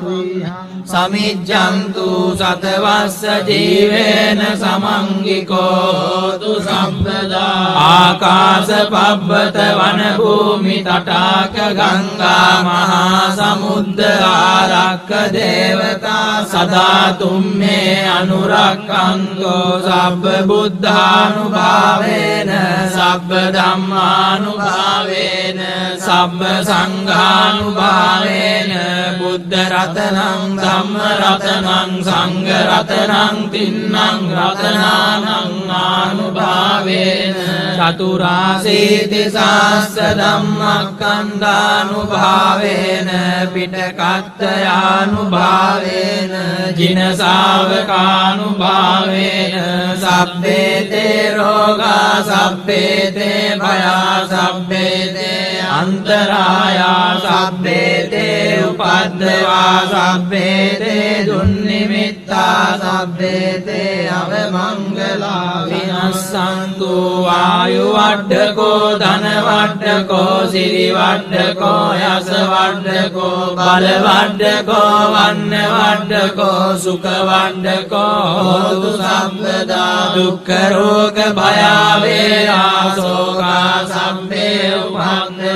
සමිජ්ජන්තු සතවස්ස ජීවේන සමංගිකෝ තු සම්පදා ආකාශ පබ්බත වන භූමි තටාක ගංගා මහා සමුද්ද ආරක්ක දේවතා සදා තුම්මේ අනුරක්ඛන්තෝ සබ්බ බුද්ධානුභාවේන සබ්බ ධම්මානුභාවේන සබ්බ සංඝානුභාවේන බුද්ධ රතනං ධම්ම රතනං සංඝ රතනං තින්නං රතනානං ආනුභාවේන චතුරාසීති සාස්ස ධම්මස්කන්ධානුභාවේන පිටකත්ථයානුභාවේන ජින ශාවකානුභාවේන සබ්බේතේ රෝගා සබ්බේතේ භයා සබ්බේතේ අන්තරායා සබ්බේතේ උපද්දවා සබ්බේතේ දුන්නිමිත්තා සබ්බේතේ අවමංගලා විනස්සන්තු වායු වඩ්ඩකෝ ධන වඩ්ඩකෝ සිරි වඩ්ඩකෝ යස වඩ්ඩකෝ බල වඩ්ඩකෝ වන්න වඩ්ඩකෝ සුඛ වඩ්ඩකෝ හෝතු සම්පදා දුක්ඛ රෝග භය වේරා ශෝකා සම්මේ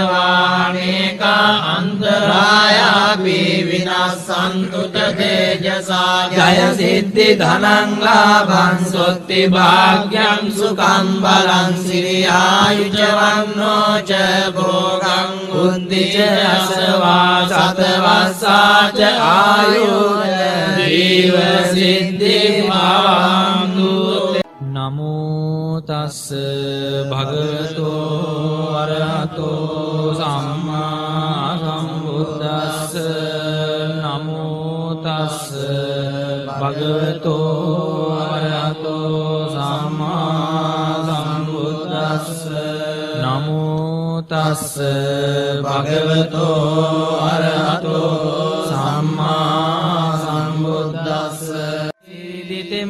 උපද්දවානේකා අන්තරායාපි විනස්සන්තු තේජසා ජය සිද්ධි ධනං ලාභං සොත්ති භාග්‍යං සුඛං බලං සිරියායුජ වන්නෝ ච භෝගං බුද්ධි ච අසවා සතවස්සාච ආයුර් ජීව සිද්ධි භවන්තු නමෝ තස්ස භගවතෝ අරහතෝ සම්මා සම්බුද්දස්ස නමෝ තස්ස භගවතෝ අරහතෝ සම්මා සම්බුද්දස්ස නමෝ තස්ස භගවතෝ අරහතෝ සම්මා සම්බුද්දස්ස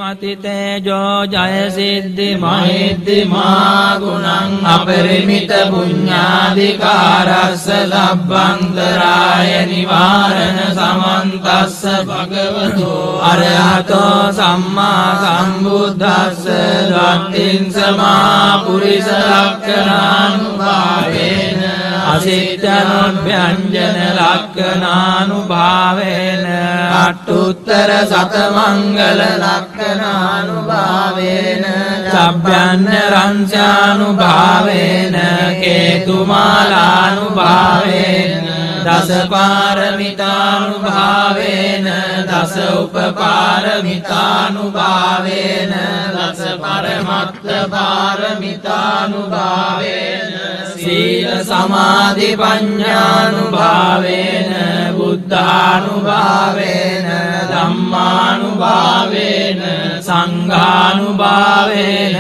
මති තේජෝ ජය සිද්ධි මහිද්දිමා ගුණං අපරිමිත පුඤ්ඤාධිකාරස්ස ලබ්බන්තරාය නිවාරණ සමන්තස්ස භගවතෝ අරහතෝ සම්මා සම්බුද්දස්ස දත්තිං සමා පුරිස ලක්ඛණානුභාවේන අසිට්ඨනොභ්‍යංජන ලක්ඛණානුභාවේන අට්ඨුත්තර සතමංගල ලක්ඛණානුභාවේන චබ්බයන්න රංචානුභාවේන කේතුමාලානුභාවේන දස පාරමිතානුභාවේන දස උපපාරමිතානුභාවේන දස පරමත්ත පාරමිතානුභාවේන සීල සමාධි පඤ්ඤානුභාවේන බුද්ධානුභාවේන ධම්මානුභාවේන සංඝානුභාවේන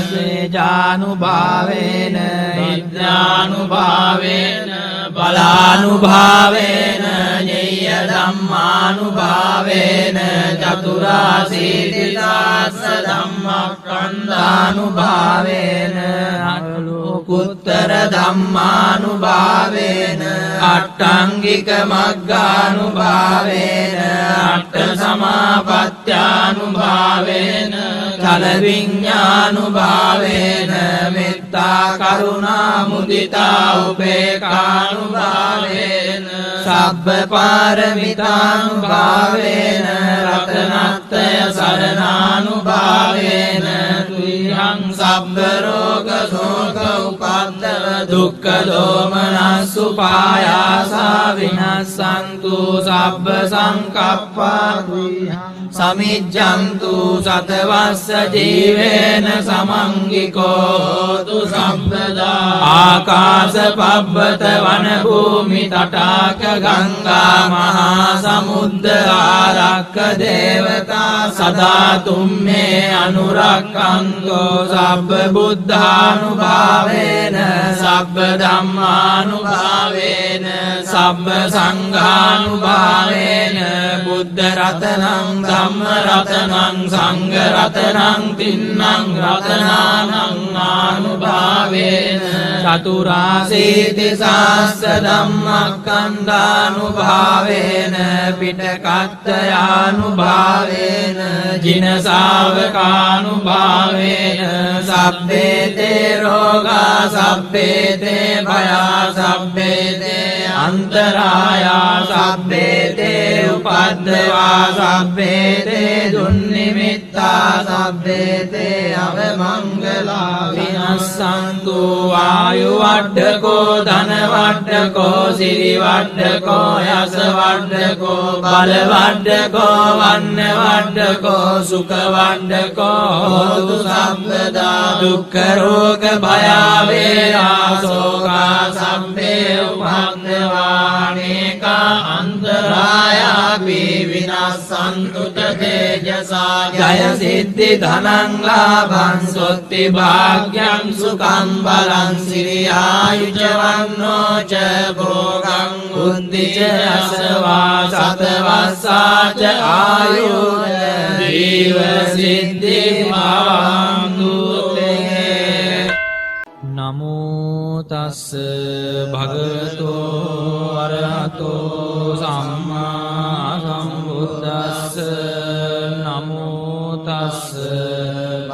තේජානුභාවේන විද්‍යානුභාවේන බලානුභාවේන ඤෙය්‍ය ධම්මානුභාවේන චතුරාසීතිසාස්ස ධම්මස්කන්ධානුභාවේන අනුලෝකුත්තර ධම්මානුභාවේන අට්ඨංගික මග්ගානුභාවේන අට්ඨ සමාපත්ත්‍යානුභාවේන චල විඤ්ඤානුභාවේන මෙත්තා කරුණා මුදිතා උපේක්ඛානුභාවේන සබ්බ පාරමිතානුභාවේන රතනත්‍රය සරණානුභාවේන තුයං සබ්බ රෝග ශෝක උපද්දව දුක්ඛ දෝමනස්සුපායාසා විනස්සන්තු සබ්බ සංකප්පා සමිජ්ජන්තු සතවස්ස ජීවේන සමංගිකෝ හෝතු සම්පදා ආකාශ පබ්බත වන භූමි තටාක ගංගා මහා සමුද්ද ආරක්ක දේවතා සදා තුම්මේ අනුරක්ඛන්තෝ සබ්බ බුද්ධානුභාවේන සබ්බ ධම්මානුභාවේන සබ්බ සංඝානුභාවේන බුද්ධ රතනං ධම්ම රතනං සංඝ රතනං තින්නං රතනානං ආනුභාවේන චතුරාසීති සාස්ස ධම්මස්කන්ධානුභාවේන පිටකත්තයානුභාවේන ජින ශාවකානුභාවේන සබ්බේතේ රෝගා සබ්බේතේ භයා සබ්බේතේ අන්තරායා සබ්බේතේ උපද්දවා සබ්බේතේ දුන්නිමිත්තා සබ්බේතේ අවමංගලා විනස්සන්තු වායු වඩ්ඩකෝ ධන වඩ්ඩකෝ සිරි වඩ්ඩකෝ යස වඩ්ඩකෝ බල වඩ්ඩකෝ වන්න වඩ්ඩකෝ සුඛ වඩ්ඩකෝ හෝතු සම්පදා දුක්ඛ රෝග භය වේරා ශෝකා සම්පේ උපද්දවානේකා අන්තරායාපි විනස්සන්තු තේජසා ජය සිද්ධි ධනං ලාභං සොත්ති භාග්‍යං සුඛං බලං සිරියායුජ වන්නෝ ච භෝගං බුද්ධි ච අසවා සතවස්සාච ආයුජ ජීව සිද්ධි භවන්තු නමෝ තස්ස භගවතෝ අරහතෝ සම්මා සම්බුද්දස්ස නමෝ තස්ස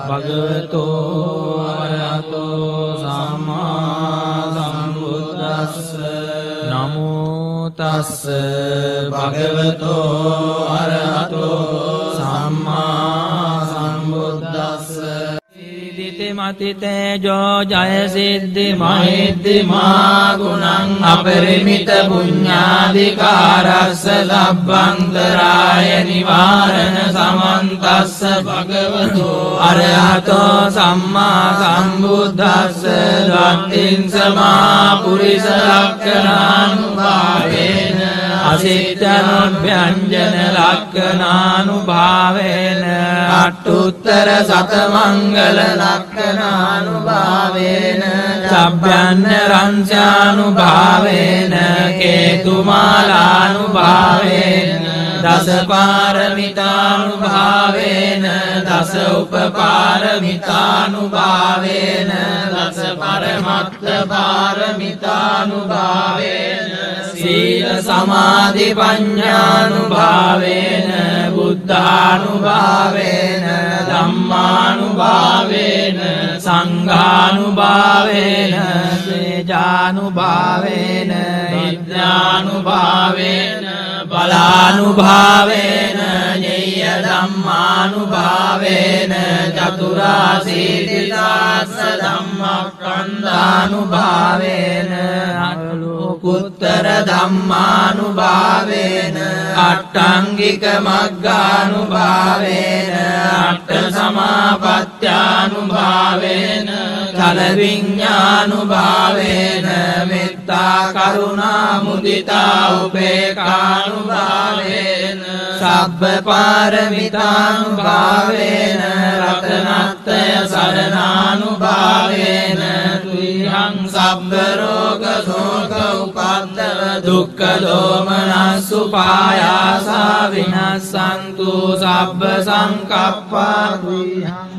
භගවතෝ අරහතෝ සම්මා සම්බුද්දස්ස නමෝ තස්ස භගවතෝ අරහතෝ සම්මා සම්බුද්දස්ස මතිතේජෝ ජය සිද්ධි මහිද්දි මා ගුණං අපරිමිත පුඤ්ඤාධිකාරස්ස ලබ්බන්තරාය නිවාරණ සමන්තස්ස භගවතෝ අරහතෝ සම්මා සම්බුද්දස්ස ද්වත්තිං සමා පුරිස ලක්ඛණානුභාවේන අසිට්ඨනොභ්‍යංජන ලක්ඛණානුභාවේන අට්ඨුත්තර සතමංගල ලක්ඛණානුභාවේන චබ්බයන්න රංචානුභාවේන කේතුමාලානුභාවේන දස පාරමිතානුභාවේන දස උපපාරමිතානුභාවේන දස පරමත්ත පාරමිතානුභාවේන සීල සමාධි පඤ්ඤානුභාවේන බුද්ධානුභාවේන ධම්මානුභාවේන සංඝානුභාවේන තේජානුභාවේන විද්‍යානුභාවේන බලානුභාවේන ඤෙය්‍ය ඤෙය්‍ය ධම්මානුභාවේන චතුරාසීති සාස්ස ධම්මස්කන්ධානුභාවේන අනුලෝකුත්තර ධම්මානුභාවේන අට්ඨංගික මග්ගානුභාවේන අට්ඨ සමාපත්ත්‍යානුභාවේන චල විඤ්ඤානුභාවේන මෙත්තා කරුණා මුදිතා උපේක්ඛානුභාවේන සබ්බ පාරමිතානුභාවේන රතනත්‍රය සරණානුභාවේන තුයං සබ්බ රෝග ශෝක උපද්දව දුක්ඛ දෝමනස්සු පායාසා විනස්සන්තු සබ්බ සංකප්පා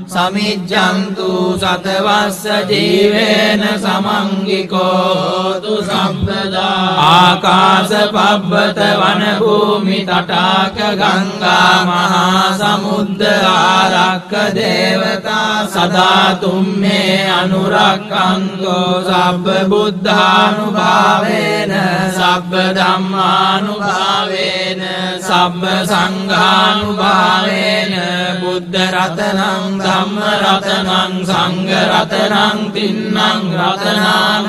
සමිජ්ජන්තු සතවස්ස ජීවේන සමංගිකෝ හෝතු සම්පදා ආකාශ පබ්බත වන භූමි තටාක ගංගා මහා සමුද්ද ආරක්ක දේවතා සදා තුම්මේ අනුරක්ඛන්තෝ සබ්බ බුද්ධානුභාවේන සබ්බ ධම්මානුභාවේන සබ්බ සංඝානුභාවේන බුද්ධ රතනං ධම්ම රතනං සංඝ රතනං තින්නං රතනානං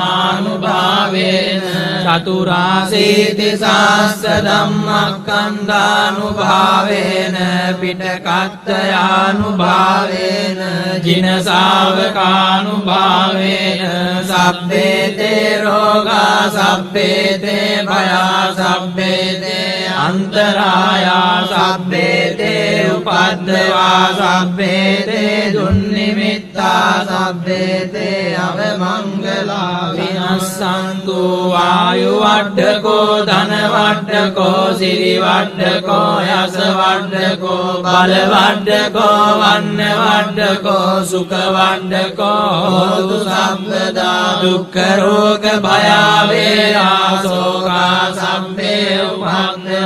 ආනුභාවේන චතුරාසීති සාස්ස ධම්මස්කන්ධානුභාවේන පිටකත්තයානුභාවේන ජින ශාවකානුභාවේන සබ්බේතේ රෝගා සබ්බේතේ භයා සබ්බේතේ අන්තරායා සබ්බේතේ උපද්දවා සබ්බේතේ දුන්නිමිත්තා සබ්බේතේ අවමංගලා විනස්සන්තු ආයු වඩ්ඩකෝ ධන වඩ්ඩකෝ සිරි වඩ්ඩකෝ යස වඩ්ඩකෝ බල වඩ්ඩකෝ වන්න වඩ්ඩකෝ සුඛ වඩ්ඩකෝ හෝතු සම්පදා දුක්ඛ රෝග භය වේරා ශෝකා සම්පේ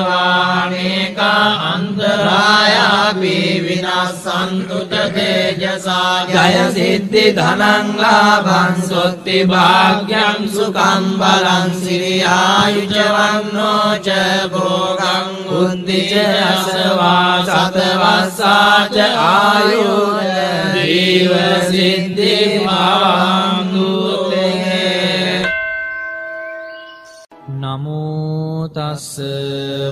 උපද්දවානේකා අන්තරායාපි විනස්සන්තු තේජසා ජය සිද්ධි ධනං ලාභං සොත්ති භාග්‍යං සුඛං බලං සිරියායුජ වන්නෝ ච භෝගං උද්ධිච අසවා සතවස්සාච ආයුජ ජීව සිද්ධි භවන්තු නමෝ තස්ස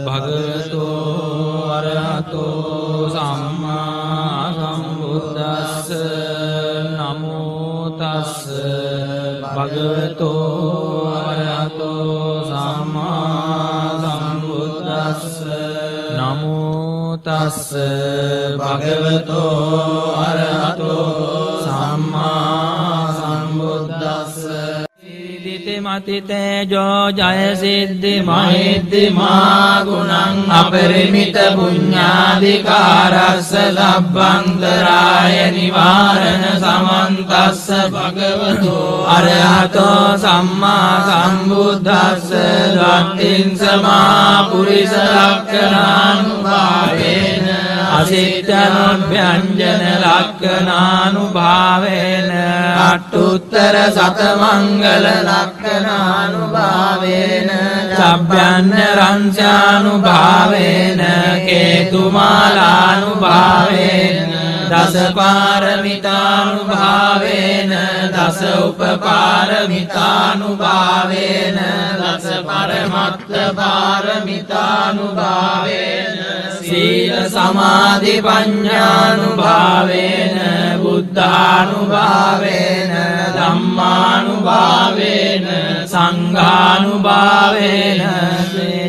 භගවතෝ අරහතෝ සම්මා සම්බුද්දස්ස නමෝ තස්ස භගවතෝ අරහතෝ සම්මා සම්බුද්දස්ස නමෝ තස්ස භගවතෝ අරහතෝ සම්මා සම්බුද්දස්ස මති තේජෝ ජය සිද්ධි මහිද්දි මා ගුණං අපරිමිත පුඤ්ඤාධිකාරස්ස ලබ්බන්තරාය නිවාරණ සමන්තස්ස භගවතෝ අරහතෝ සම්මා සම්බුද්දස්ස දත්තිං සමා පුරිස ලක්ඛණානුභාවේන අසිට්ඨනොභ්‍යංජන ලක්ඛණානුභාවේන අට්ඨුත්තර සතමංගල ලක්ඛණානුභාවේන සබ්බයන්‍ය රංසානුභාවේන කේතුමාලානුභාවේන දස පාරමිතානුභාවේන දස උපපාරමිතානුභාවේන දස පරමත්ත පාරමිතානුභාවේන සීල සමාධි පඤ්ඤානුභාවේන බුද්ධානුභාවේන ධම්මානුභාවේන සංඝානුභාවේන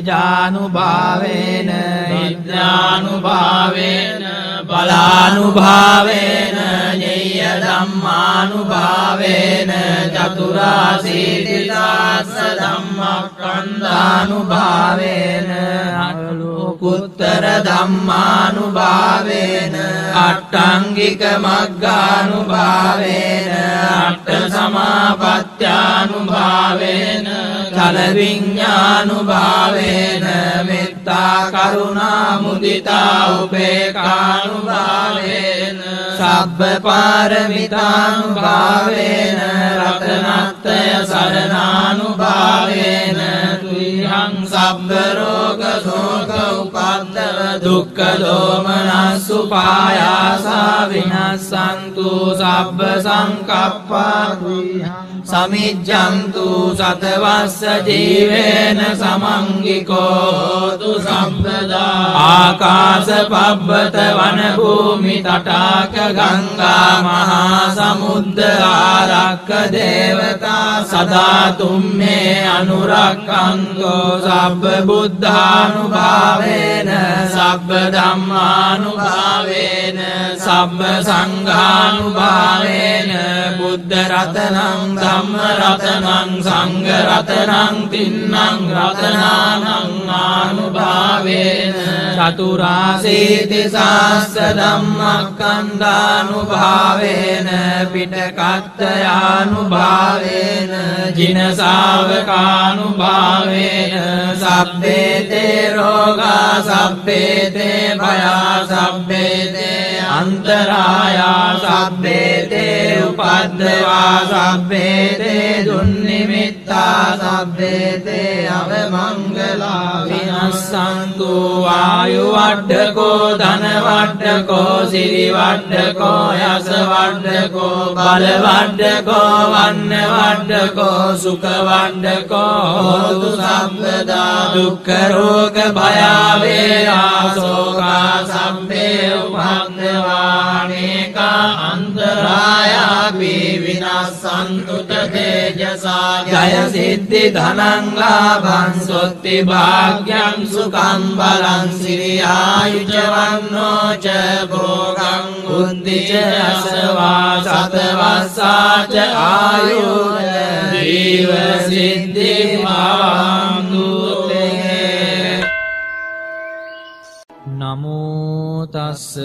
තේජානුභාවේන විද්‍යානුභාවේන බලානුභාවේන ඤෙය්‍ය ධම්මානුභාවේන චතුරාසීති සාස්ස ධම්මස්කන්ධානුභාවේන අනුලෝකුත්තර ධම්මානුභාවේන අට්ඨංගික මග්ගානුභාවේන අට්ඨ සමාපත්ත්‍යානුභාවේන චල විඤ්ඤානුභාවේන මෙත්තා කරුණා මුදිතා උපේක්ඛානුභාවේන සබ්බ පාරමිතානුභාවේන රතනත්‍රය සරණානුභාවේන තුයං සබ්බ රෝග ශෝක උපද්දව දුක්ඛ දෝමනස්සුපායාසා විනස්සන්තු සබ්බ සංකප්පා සමිජ්ජන්තු සතවස්ස ජීවේන සමංගිකෝ හෝතු සම්පදා ආකාශ පබ්බත වන භූමි තටාක ගංගා මහා සමුද්ද ආරක්ක දේවතා සදා තුම්මේ අනුරක්ඛන්තෝ සබ්බ බුද්ධානුභාවේන සබ්බ ධම්මානුභාවේන සබ්බ සංඝානුභාවේන බුද්ධ රතනං ධම්ම රතනං සංඝ රතනං තින්නං රතනානං ආනුභාවේන චතුරාසීති සාස්ස ධම්මක්ඛන්ධානුභාවේන පිටකත්තයානුභාවේන ජින ශාවකානුභාවේන සබ්බේ තේ රෝගා සබ්බේ තේ භයා සබ්බේ තේ අන්තරායා සබ්බේ තේ උපද්දවා සබ්බේ තේ දුන්නිමිත්තා සබ්බේ තේ අවමංගලා විනස්සන්තු වායු වඩ්ඩකෝ ධන වඩ්ඩකෝ සිරි වඩ්ඩකෝ යස වඩ්ඩකෝ බල වඩ්ඩකෝ වන්න වඩ්ඩකෝ සුඛ වඩ්ඩකෝ හෝතු සම්පදා දුක්ඛ රෝග භය වේරා ශෝකා සම්පේ උපද්දවානේකා අන්තරායාපි විනස්සන්තු තේජසා ජය සිද්ධි ධනං ලාභං සොත්ති භාග්‍යං සුඛං බලං සිරියායුජ වන්නෝ ච භෝගං උද්ධිච අසවා සතවස්සාච ආයුර් ජීව සිද්ධි භවන්තු තේ නමෝ තස්ස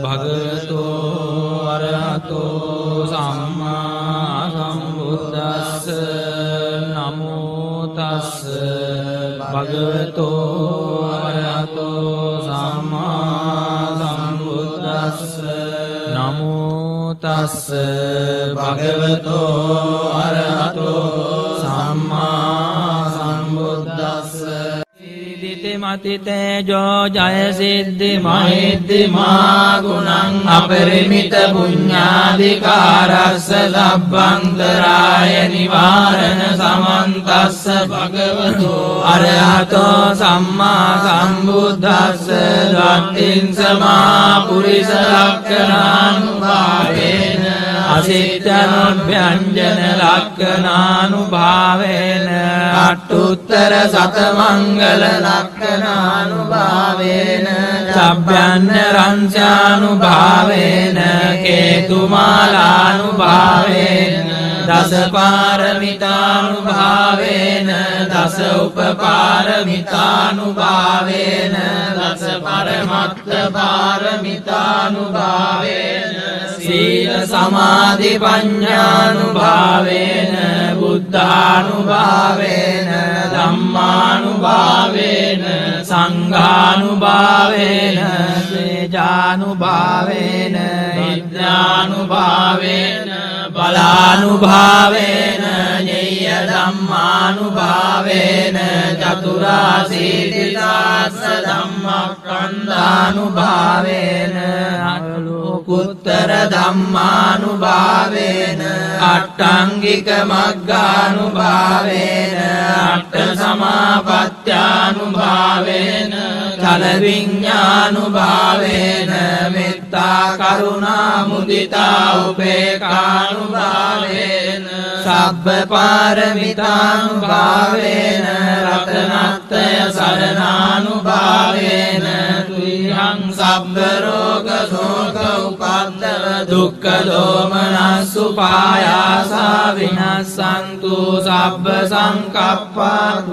භගවතෝ අරහතෝ සම්මා සම්බුද්දස්ස නමෝ තස්ස භගවතෝ අරහතෝ සම්මා සම්බුද්දස්ස නමෝ තස්ස භගවතෝ අරහතෝ සම්මා සම්බුද්දස්ස මති තේජෝ ජය සිද්ධි මහිද්දි මා ගුණං අපරිමිත පුඤ්ඤාධිකාරස්ස ලබ්බන්තරාය නිවාරණ සමන්තස්ස භගවතෝ අරහතෝ සම්මා සම්බුද්දස්ස ද්වත්තිං සමා පුරිස ලක්ඛණානුභාවේන අසිට්ඨනොභ්‍යංජන ලක්ඛණානුභාවේන අට්ඨුත්තර සතමංගල ලක්ඛණානුභාවේන සබ්බයන්‍ය රංසානුභාවේන කේතුමාලානුභාවේන දස පාරමිතානුභාවේන දස උපපාරමිතානුභාවේන දස පරමත්ත පාරමිතානුභාවේන සීල සමාධි පඤ්ඤානුභාවේන බුද්ධානුභාවේන ධම්මානුභාවේන සංඝානුභාවේන තේජානුභාවේන විද්‍යානුභාවේන බලානුභාවේන ඤෙය්‍ය ධම්මානුභාවේන චතුරාසීති සාස්ස ධම්මක්ඛන්ධානුභාවේන අනුලෝකුත්තර ධම්මානුභාවේන අට්ඨංගික මග්ගානුභාවේන අට්ඨ සමාපත්ත්‍යානුභාවේන චල විඤ්ඤානුභාවේන මෙත්තා කරුණා මුදිතා උපේක්ඛානුභාවේන සබ්බ පාරමිතානුභාවේන රතනත්‍රය සරණානුභාවේන තුයං සබ්බ රෝග ශෝක උපද්දව දුක්ඛ දෝමනස්සුපායාසා විනස්සන්තු සබ්බ සංකප්පා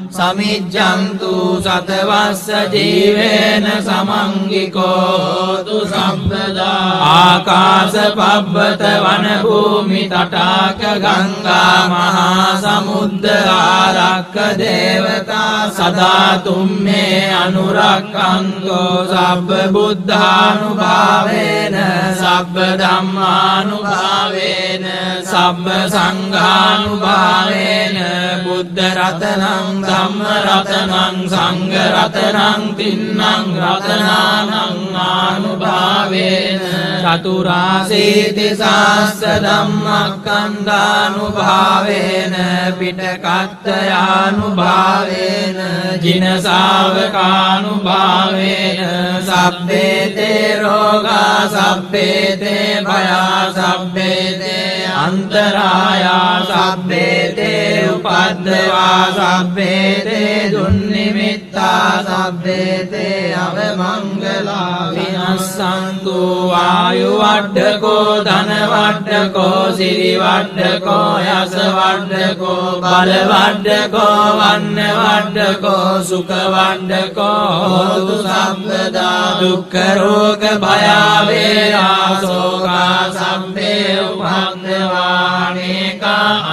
සමිජ්ජන්තු සතවස්ස ජීවේන සමංගිකෝ හෝතු සම්පදා ආකාශ පබ්බත වන භූමි තටාක ගංගා මහා සමුද්ද ආරක්ක දේවතා සදා තුම්මේ අනුරක්ඛන්තෝ සබ්බ බුද්ධානුභාවේන සබ්බ ධම්මානුභාවේන සබ්බ සංඝානුභාවේන බුද්ධ බුද්ධ රතනං ධම්ම රතනං සංඝ රතනං තින්නං රතනානං ආනුභාවේන චතුරාසීති සාස්ස ධම්මස්කන්ධානුභාවේන පිටකත්තයානුභාවේන ජින ශාවකානුභාවේන සබ්බේතේ රෝගා සබ්බේතේ භයා සබ්බේතේ අන්තරායා සබ්බේතේ උපද්දවා සබ්බේතේ දුන්නිමිත්තා සබ්බේතේ අවමංගලා විනස්සන්තු ආයු වඩ්ඩකෝ ධන වඩ්ඩකෝ සිරි වඩ්ඩකෝ යස වඩ්ඩකෝ බල වඩ්ඩකෝ වන්න වඩ්ඩකෝ සුඛ වඩ්ඩකෝ හෝතු සම්පදා දුක්ඛ රෝග භය වේරා සෝකා සම්පේ උපද්දවානේකා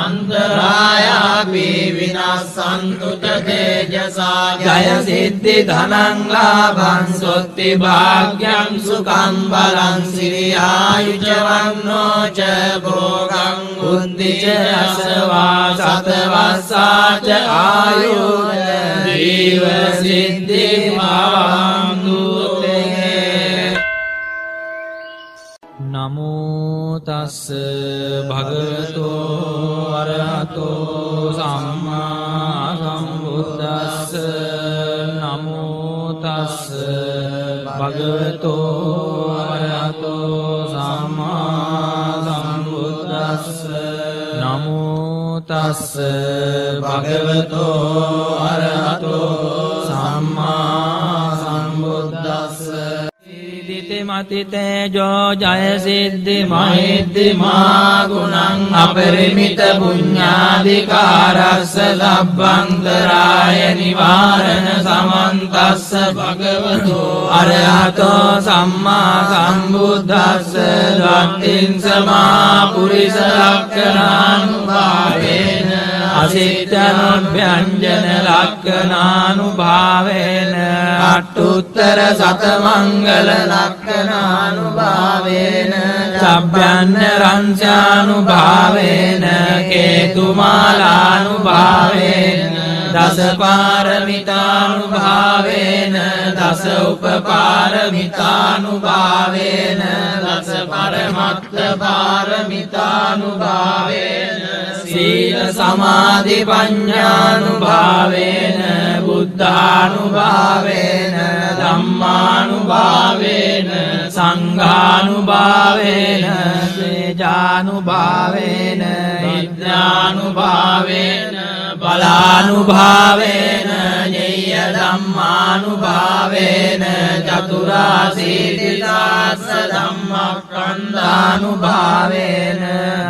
අන්තරායාපි විනස්සන්තු තේජසා ජය සිද්ධි ධනං ලාභං සොත්ති භාග්‍යං සුඛං බලං සිරියායුජ වන්නෝ ච භෝගං බුද්ධි ච අසවා සතවස්සාච ආයුර් ජීව සිද්ධි භවන්තු නමෝ තස්ස භගවතෝ අරහතෝ සම්මා සම්බුද්දස්ස නමෝ තස්ස භගවතෝ අරහතෝ සම්මා සම්බුද්දස්ස නමෝ තස්ස භගවතෝ අරහතෝ සම්මා සම්බුද්දස්ස මති තේජෝ ජය සිද්ධි මහිද්දි මා ගුණං අපරිමිත පුඤ්ඤාධිකාරස්ස ලබ්බන්තරාය නිවාරණ සමන්තස්ස භගවතෝ අරහතෝ සම්මා සම්බුද්දස්ස ධම්මින් සමා පුරිස ලක්ඛණානුභාවේන අසිට්ඨනොභ්‍යංජන ලක්ඛණානුභාවේන අට්ඨුත්තර සතමංගල ලක්ඛණානුභාවේන සබ්බයන්න රංචානුභාවේන කේතුමාලානුභාවේන දස පාරමිතානුභාවේන දස උපපාරමිතානුභාවේන දස පරමත්ත පාරමිතානුභාවේන සීල සමාධි පඤ්ඤානුභාවේන බුද්ධානුභාවේන ධම්මානුභාවේන සංඝානුභාවේන තේජානුභාවේන විද්‍යානුභාවේන බලානුභාවේන ඤෙය්‍ය ධම්මානුභාවේන චතුරාසීති සාස්ස ධම්මස්කන්ධානුභාවේන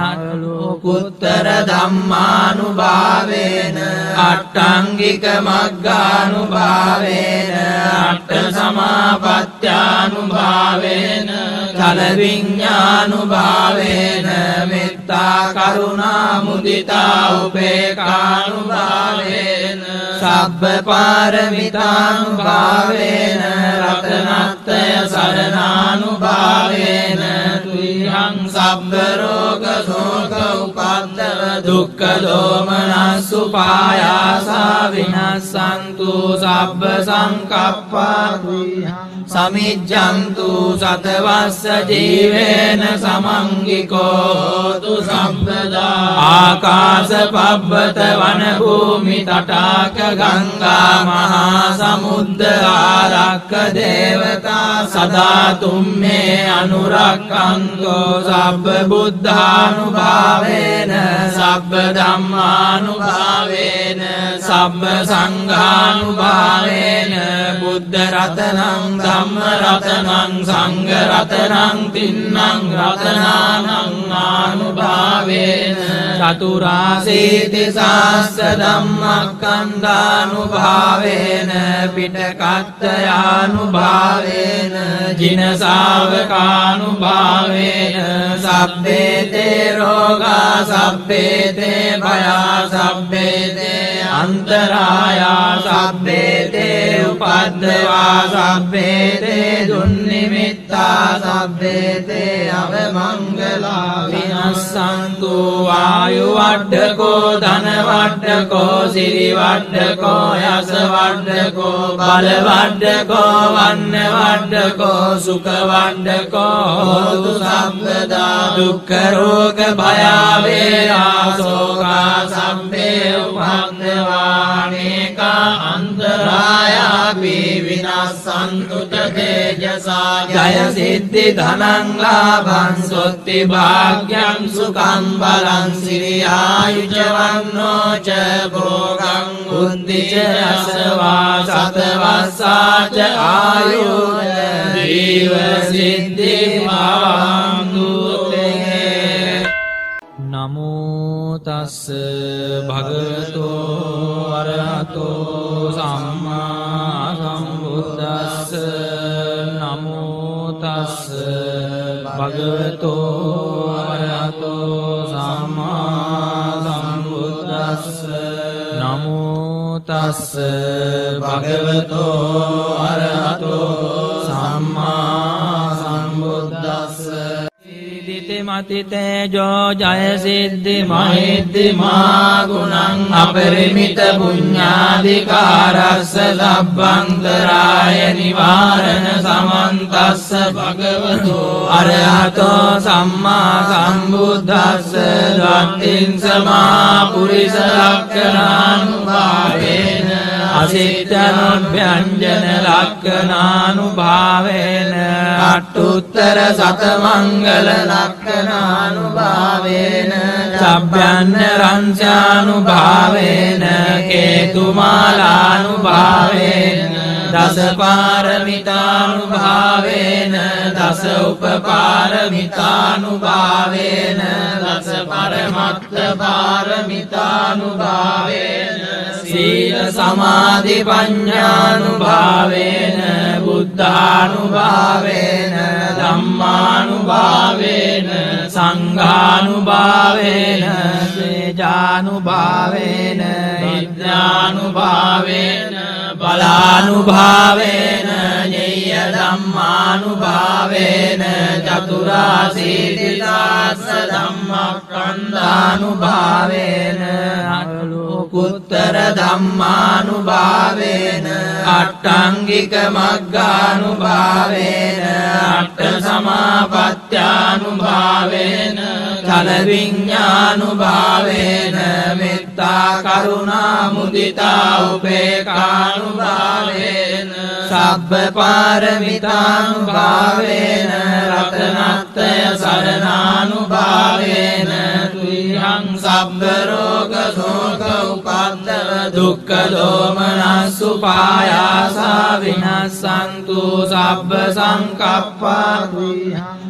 අනුකුත්තර ධම්මානුභාවේන අට්ඨංගික මග්ගානුභාවේන අට්ඨ සමාපත්ත්‍යානුභාවේන චල විඤ්ඤානුභාවේන මෙත්තා කරුණා මුදිතා උපේක්ඛානුභාවේන සබ්බ පාරමිතානුභාවේන රතනත්‍රය සරණානුභාවේන තුයං සබ්බ රෝග ශෝක උපද්දව දුක්ඛ දෝමනස්සු පායාසා විනස්සන්තු සබ්බ සංකප්පා සමිජ්ජන්තු සතවස්ස ජීවේන සමංගිකෝ හෝතු සම්පදා ආකාශ පබ්බත වන භූමි තටාක ගංගා මහා සමුද්ද ආරක්ක දේවතා සදා තුම්මේ අනුරක්ඛන්තෝ සබ්බ බුද්ධානුභාවේන සබ්බ ධම්මානුභාවේන සබ්බ සංඝානුභාවේන බුද්ධ රතනං ධම්ම රතනං සංඝ රතනං තින්නං රතනානං ආනුභාවේන චතුරාසීති සාස්ස ධම්මස්කන්ධානුභාවේන පිටකත්තයානුභාවේන ජින ශාවකානුභාවේන සබ්බේතේ රෝගා සබ්බේතේ භයා සබ්බේතේ අන්තරායා සබ්බේතේ උපද්දවා සබ්බේතේ දුන්නිමිත්තා සබ්බේතේ අවමංගලා විනස්සන්තු ආයු වඩ්ඩකෝ ධන වඩ්ඩකෝ සිරි වඩ්ඩකෝ යස වඩ්ඩකෝ බල වඩ්ඩකෝ වන්න වඩ්ඩකෝ සුඛ වඩ්ඩකෝ හෝතු සම්පදා දුක්ඛ රෝග භයාවේරා ශෝකා සම්පේ උපද්දවානේකා අන්තරායාපි විනස්සන්තු තේජසා ජය සිද්ධි ධනං ලාභං සොත්ති භාග්‍යං සුඛං බලං සිරියායුජ වන්නෝ ච භෝගං උද්ධිච අසවා සතවස්සාච ආයුජ ජීව සිද්ධි භවන්තු නමෝ තස්ස භගවතෝ අරහතෝ සම්මා සම්බුද්දස්ස නමෝ තස්ස භගවතෝ අරහතෝ සම්මා සම්බුද්දස්ස නමෝ තස්ස භගවතෝ අරහතෝ සම්මා සම්බුද්දස්ස මති තේජෝ ජය සිද්ධි මහිද්දි මා ගුණං අපරිමිත පුඤ්ඤාධිකාරස්ස සබ්බන්තරාය නිවාරණ සමන්තස්ස භගවතෝ අරහතෝ සම්මා සම්බුද්දස්ස ධම්මින් සමා පුරිස ලක්ඛණානුභාවේන අසිට්ඨනොභ්‍යංජන ලක්ඛණානුභාවේන අට්ඨුත්තර සතමංගල ලක්ඛණානුභාවේන සබ්බයන්න රංසානුභාවේන කේතුමාලානුභාවේන දස පාරමිතානුභාවේන දස උපපාරමිතානුභාවේන දස පරමත්ත පාරමිතානුභාවේන සීල සමාධි පඤ්ඤානුභාවේන බුද්ධානුභාවේන ධම්මානුභාවේන සංඝානුභාවේන තේජානුභාවේන විද්‍යානුභාවේන බලානුභාවේන ඤෙය්‍ය ධම්මානුභාවේන චතුරාසීතිසාස්ස ධම්මස්කන්ධානුභාවේන අනුකුත්තර ධම්මානුභාවේන අට්ඨංගික මග්ගානුභාවේන අට්ඨ සමාපත්ත්‍යානුභාවේන චල විඤ්ඤානුභාවේන මෙත්තා කරුණා මුදිතා උපේක්ඛානුභාවේන සබ්බ පාරමිතානුභාවේන රතනත්‍රය සරණානුභාවේන තුයං සබ්බ රෝග ශෝක උපද්දව දුක්ඛ දෝමනස්සු පායාසා විනස්සන්තු සබ්බ සංකප්පා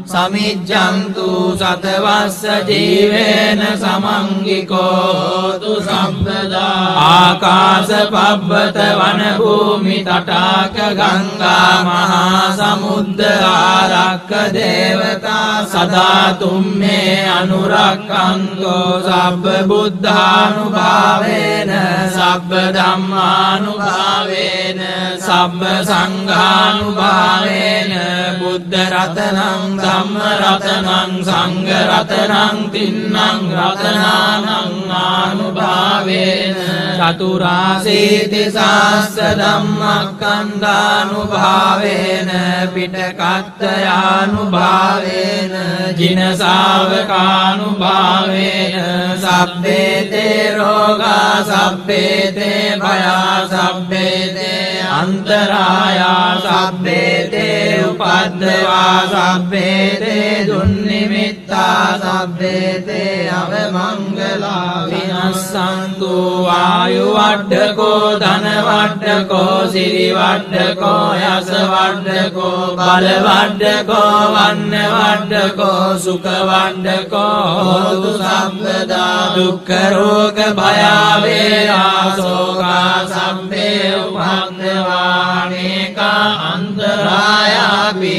සමිජ්ජන්තු සතවස්ස ජීවේන සමංගිකෝ හෝතු සම්පදා ආකාශ පබ්බත වන භූමි තටාක ගංගා මහා සමුද්ද ආරක්ක දේවතා සදා තුම්මේ අනුරක්ඛන්තෝ සබ්බ බුද්ධානුභාවේන සබ්බ ධම්මානුභාවේන සබ්බ සංඝානුභාවේන බුද්ධ රතනං ධම්ම රතනං සංඝ රතනං තින්නං රතනානං ආනුභාවේන චතුරාසීති සාස්ස ධම්මස්කන්ධානුභාවේන පිටකත්තයානුභාවේන ජින ශාවකානුභාවේන සබ්බේතේ රෝගා සබ්බේතේ භයා සබ්බේතේ අන්තරායා සබ්බේතේ උපද්දවා සබ්බේතේ දුන්නිමිත්තා සබ්බේතේ අවමංගලා විනස්සන්තු ආයු වඩ්ඩකෝ ධන වඩ්ඩකෝ සිරි වඩ්ඩකෝ යස වඩ්ඩකෝ බල වඩ්ඩකෝ වන්න වඩ්ඩකෝ සුඛ වඩ්ඩකෝ හෝතු සම්පදා දුක්ඛ රෝග භයාවේරා ශෝකා සම්පේ උපද්දවානේකා අන්තරායාපි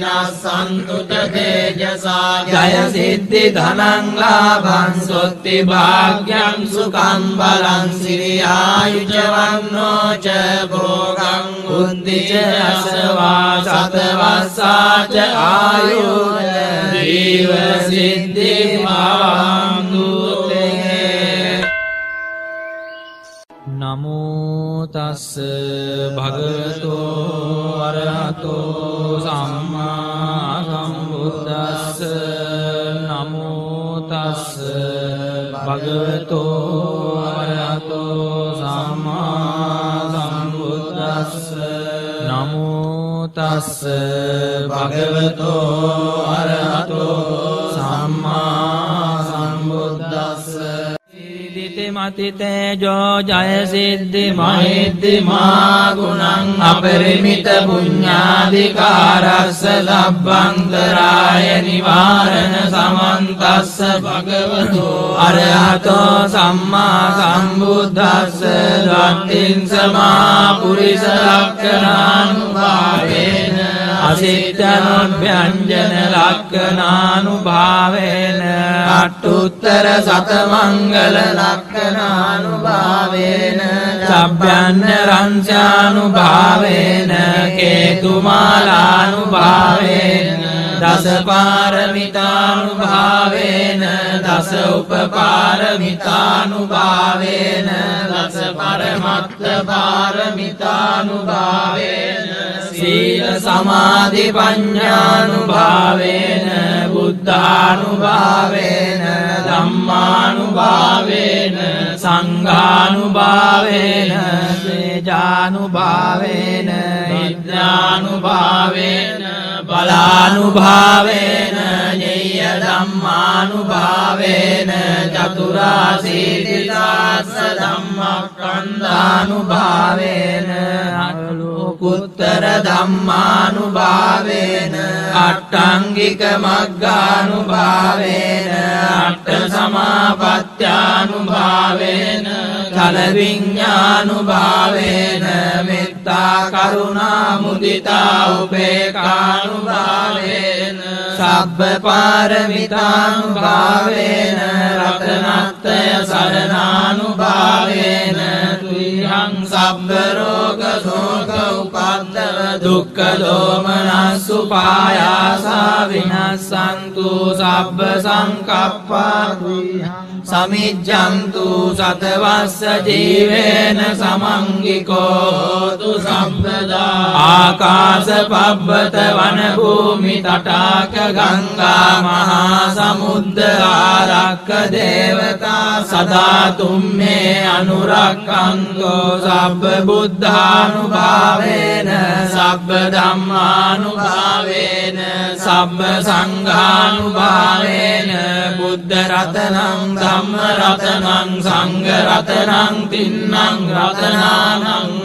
විනස්සන්තු තේජසා ජය සිද්ධි ධනං ලාභං සොත්ති භාග්‍යං සුඛං බලං සිරියායුජ වන්නෝ ච භෝගං උද්ධිච අසවා සතවස්සාච ආයුධ ජීව සිද්ධි භවන්තු නමෝ තස්ස භගවතෝ අරහතෝ සම්මා සම්බුද්දස්ස නමෝ තස්ස භගවතෝ අරහතෝ සම්මා සම්බුද්දස්ස නමෝ තස්ස භගවතෝ අරහතෝ සම්මා සම්බුද්දස්ස මති තේජෝ ජය සිද්ධි මහිද්දිමා ගුණං අපරිමිත පුඤ්ඤාධිකාරස්ස ලබ්බන්තරාය නිවාරණ සමන්තස්ස භගවතෝ අරහතෝ සම්මා සම්බුද්දස්ස දත්තිං සමා පුරිස ලක්ඛණානුභාවේන අසිට්ඨනොභ්‍යංජන ලක්ඛණානුභාවේන අට්ඨුත්තර සතමංගල ලක්ඛණානුභාවේන සබ්බයන්න රංසානුභාවේන කේතුමාලානුභාවේන දස පාරමිතානුභාවේන දස උපපාරමිතානුභාවේන දස පරමත්ත පාරමිතානුභාවේන සීල සමාධි පඤ්ඤානුභාවේන බුද්ධානුභාවේන ධම්මානුභාවේන සංඝානුභාවේන තේජානුභාවේන විද්‍යානුභාවේන බලානුභාවේන ඤෙය්‍ය ධම්මානුභාවේන චතුරාසීතිසාස්ස ධම්මස්කන්ධානුභාවේන අනුකුත්තර ධම්මානුභාවේන අට්ඨංගික මග්ගානුභාවේන අට්ඨ සමාපත්ත්‍යානුභාවේන චල විඤ්ඤානුභාවේන මෙත්තා කරුණා මුදිතා උපේක්ඛානුභාවේන සබ්බ පාරමිතානුභාවේන රතනත්‍රය සරණානුභාවේන තුයං සබ්බ රෝග ශෝක උපද්දව දුක්ඛ දෝමනස් උපායාසා විනස්සන්තු සබ්බ සංකප්පා සමිජ්ජන්තු සතවස්ස ජීවේන සමංගිකෝ හෝතු සම්පදා ආකාශ පබ්බත වන භූමි තටාක ගංගා මහා සමුද්ද ආරක්ක දේවතා සදා තුම්මේ අනුරක්ඛන්තෝ සබ්බ බුද්ධානුභාවේන සබ්බ ධම්මානුභාවේන සබ්බ සංඝානුභාවේන බුද්ධ රතනං ධම්ම රතනං සංඝ රතනං තින්නං රතනානං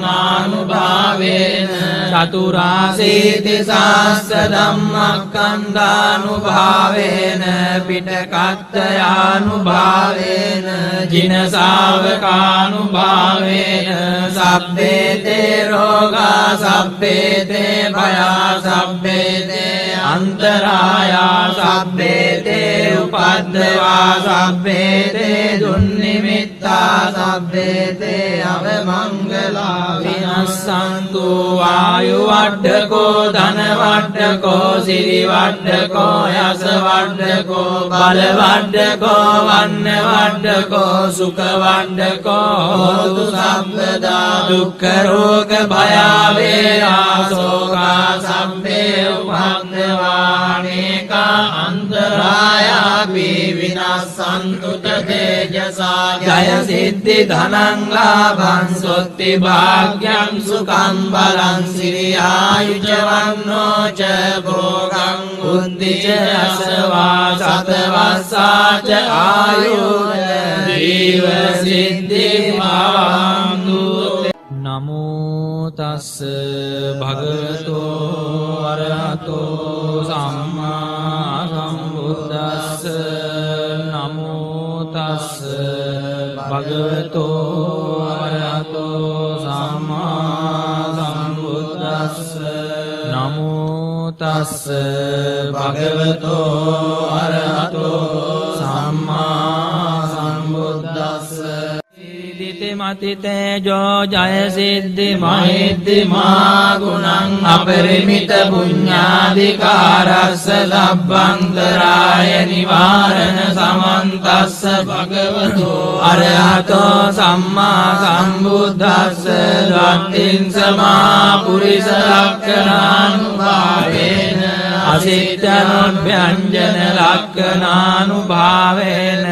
ආනුභාවේන චතුරාසීති සාස්ස ධම්මස්කන්ධානුභාවේන පිටකත්තයානුභාවේන ජින ශාවකානුභාවේන සබ්බේ තේ රෝගා සබ්බේ තේ භයා සබ්බේ තේ අන්තරායා සබ්බේ තේ උපද්දවා සබ්බේ තේ දුන්නිමිත්තා සබ්බේ තේ අවමංගලා විනස්සන්තු ආයු වඩ්ඩකෝ ධන වඩ්ඩකෝ සිරි වඩ්ඩකෝ යස වඩ්ඩකෝ බල වඩ්ඩකෝ වන්න වඩ්ඩකෝ සුඛ වඩ්ඩකෝ හෝතු සම්පදා දුක්ඛ රෝග භය වේරා ශෝකා සම්පේ උපද්දවානේකා අන්තරායාපි විනස්සන්තු තේජසා ජය සිද්ධි ධනං ලාභං සොත්ති භාග්‍යං සුඛං බලං සිරියායුජ වන්නෝ ච භෝගං උද්ධිච අසවා සතවස්සාච ආයුධ ජීව සිද්ධි භවන්තු නමෝ තස්ස භගවතෝ අරහතෝ සම්මා සම්බුද්දස්ස නමෝ තස්ස භගවතෝ අරහතෝ සම්මා සම්බුද්දස්ස නමෝ තස්ස භගවතෝ අරහතෝ සම්මා සම්බුද්දස්ස මති තේජෝ ජය සිද්ධි මහිද්දිමා ගුණං අපරිමිත පුඤ්ඤාධිකාරස්ස ලබ්බන්තරාය නිවාරණ සමන්තස්ස භගවතෝ අරහතෝ සම්මා සම්බුද්දස්ස දත්තිං සමා පුරිස ලක්ඛණානුභාවේන අසිට්ඨනොභ්‍යංජන ලක්ඛණානුභාවේන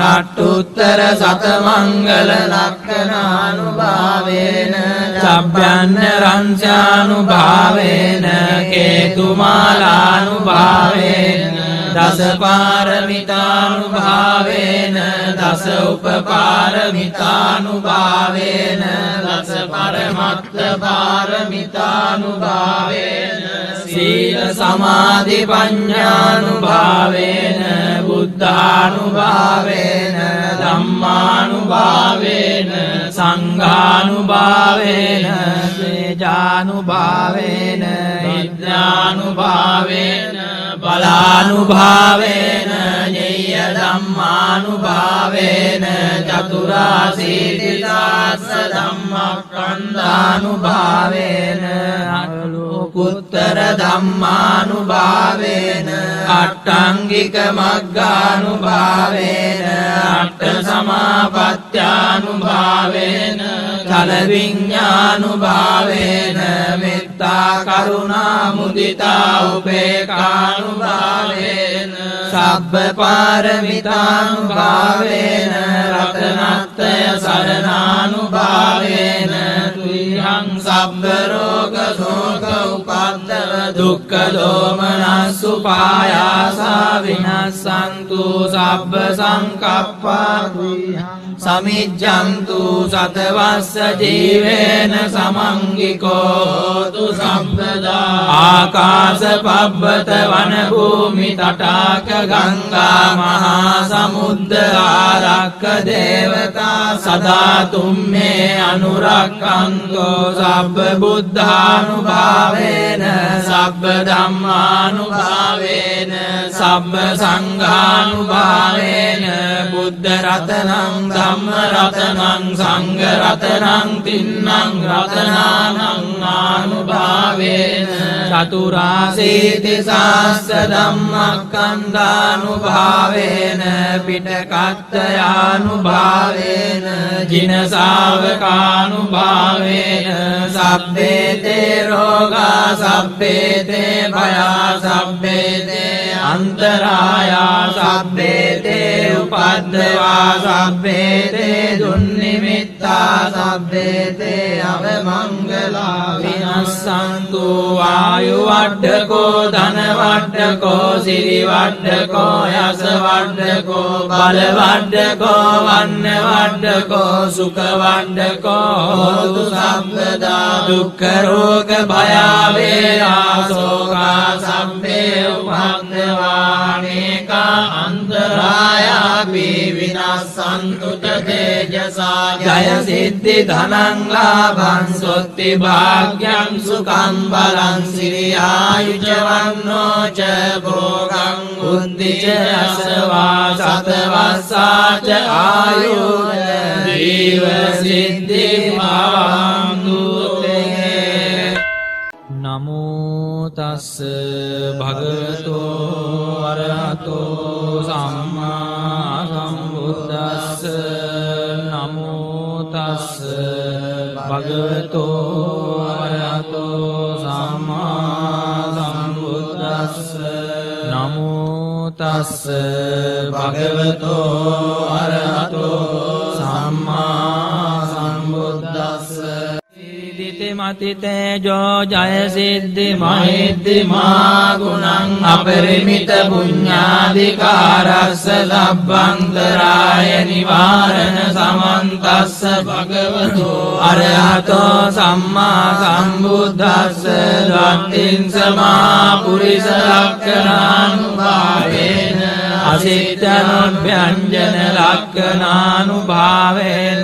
අට්ඨුත්තර සතමංගල ලක්ඛණානුභාවේන සබ්බයන්න රංසානුභාවේන කේතුමාලානුභාවේන දස පාරමිතානුභාවේන දස උපපාරමිතානුභාවේන දස පරමත්ත පාරමිතානුභාවේන සීල සමාධි පඤ්ඤානුභාවේන බුද්ධානුභාවේන ධම්මානුභාවේන සංඝානුභාවේන තේජානුභාවේන විඥානුභාවේන බලානුභාවේන ඤෙය්‍ය ධම්මානුභාවේන චතුරාසීතිසාස්ස ධම්මස්කන්ධානුභාවේන අනුකුත්තර ධම්මානුභාවේන අට්ඨංගික මග්ගානුභාවේන අට්ඨ සමාපත්ත්‍යානුභාවේන චල විඤ්ඤානුභාවේන මෙත්තා කරුණා මුදිතා උපේක්ඛානුභාවේන සබ්බ පාරමිතානුභාවේන රතනත්‍රය සරණානුභාවේන තුයං සබ්බ රෝග ශෝක උපද්දව දුක්ඛ දෝමනස් උපායාසා විනස්සන්තු සබ්බ සංකප්පා සමිජ්ජන්තු සතවස්ස ජීවේන සමංගිකෝ තු සම්පදා ආකාශ පබ්බත වන භූමි තටාක ගංගා මහා සමුද්ද ආරක්ක දේවතා සදා තුම්මේ අනුරක්ඛන්තෝ සබ්බ බුද්ධානුභාවේන සබ්බ ධම්මානුභාවේන සබ්බ සංඝානුභාවේන බුද්ධ රතනං ධම්ම රතනං සංඝ රතනං තින්නං රතනානං ආනුභාවේන චතුරාසීති සාස්ස ධම්මස්කන්ධානුභාවේන පිටකත්තයානුභාවේන ජින ශාවකානුභාවේන සබ්බේතේ රෝගා සබ්බේතේ භයා සබ්බේතේ අන්තරායා සබ්බේතේ උපද්දවා සබ්බේතේ දුන්නිමිත්තා සබ්බේතේ අවමංගලා විනස්සන්තු ආයු වඩ්ඩකෝ ධන වඩ්ඩකෝ සිරි වඩ්ඩකෝ යස වඩ්ඩකෝ බල වඩ්ඩකෝ වන්න වඩ්ඩකෝ සුඛ වඩ්ඩකෝ හෝතු සම්පදා දුක්ඛ රෝග භය වේරා ශෝකා සම්පේ උපද්දවානේකා අන්තරායාපි විනස්සන්තු තේජසා ජය සිද්ධි ධනං ලාභං සොත්ති භාග්‍යං සුඛං බලං සිරි ආයුජවන්නෝ ච භෝගං බුද්ධි ච අසවා සතවස්සා ච ආයුජ ජීව සිද්ධි භවන්තු තේ නමෝ තස්ස භගවතෝ අරහතෝ සම්මා සම්බුද්දස්ස නමෝ තස්ස භගවතෝ අරහතෝ සම්මා සම්බුද්දස්ස නමෝ තස්ස භගවතෝ අරහතෝ සම්මා සම්බුද්දස්ස මති තේජෝ ජය සිද්ධි මහිද්දිමා ගුණං අපරිමිත පුඤ්ඤාධිකාරස්ස ලබ්බන්තරාය නිවාරණ සමන්තස්ස භගවතෝ අරහතෝ සම්මා සම්බුද්දස්ස දත්තිං සමා පුරිස ලක්ඛණානුභාවේන අසිට්ඨනොභ්‍යංජන ලක්ඛනානුභාවේන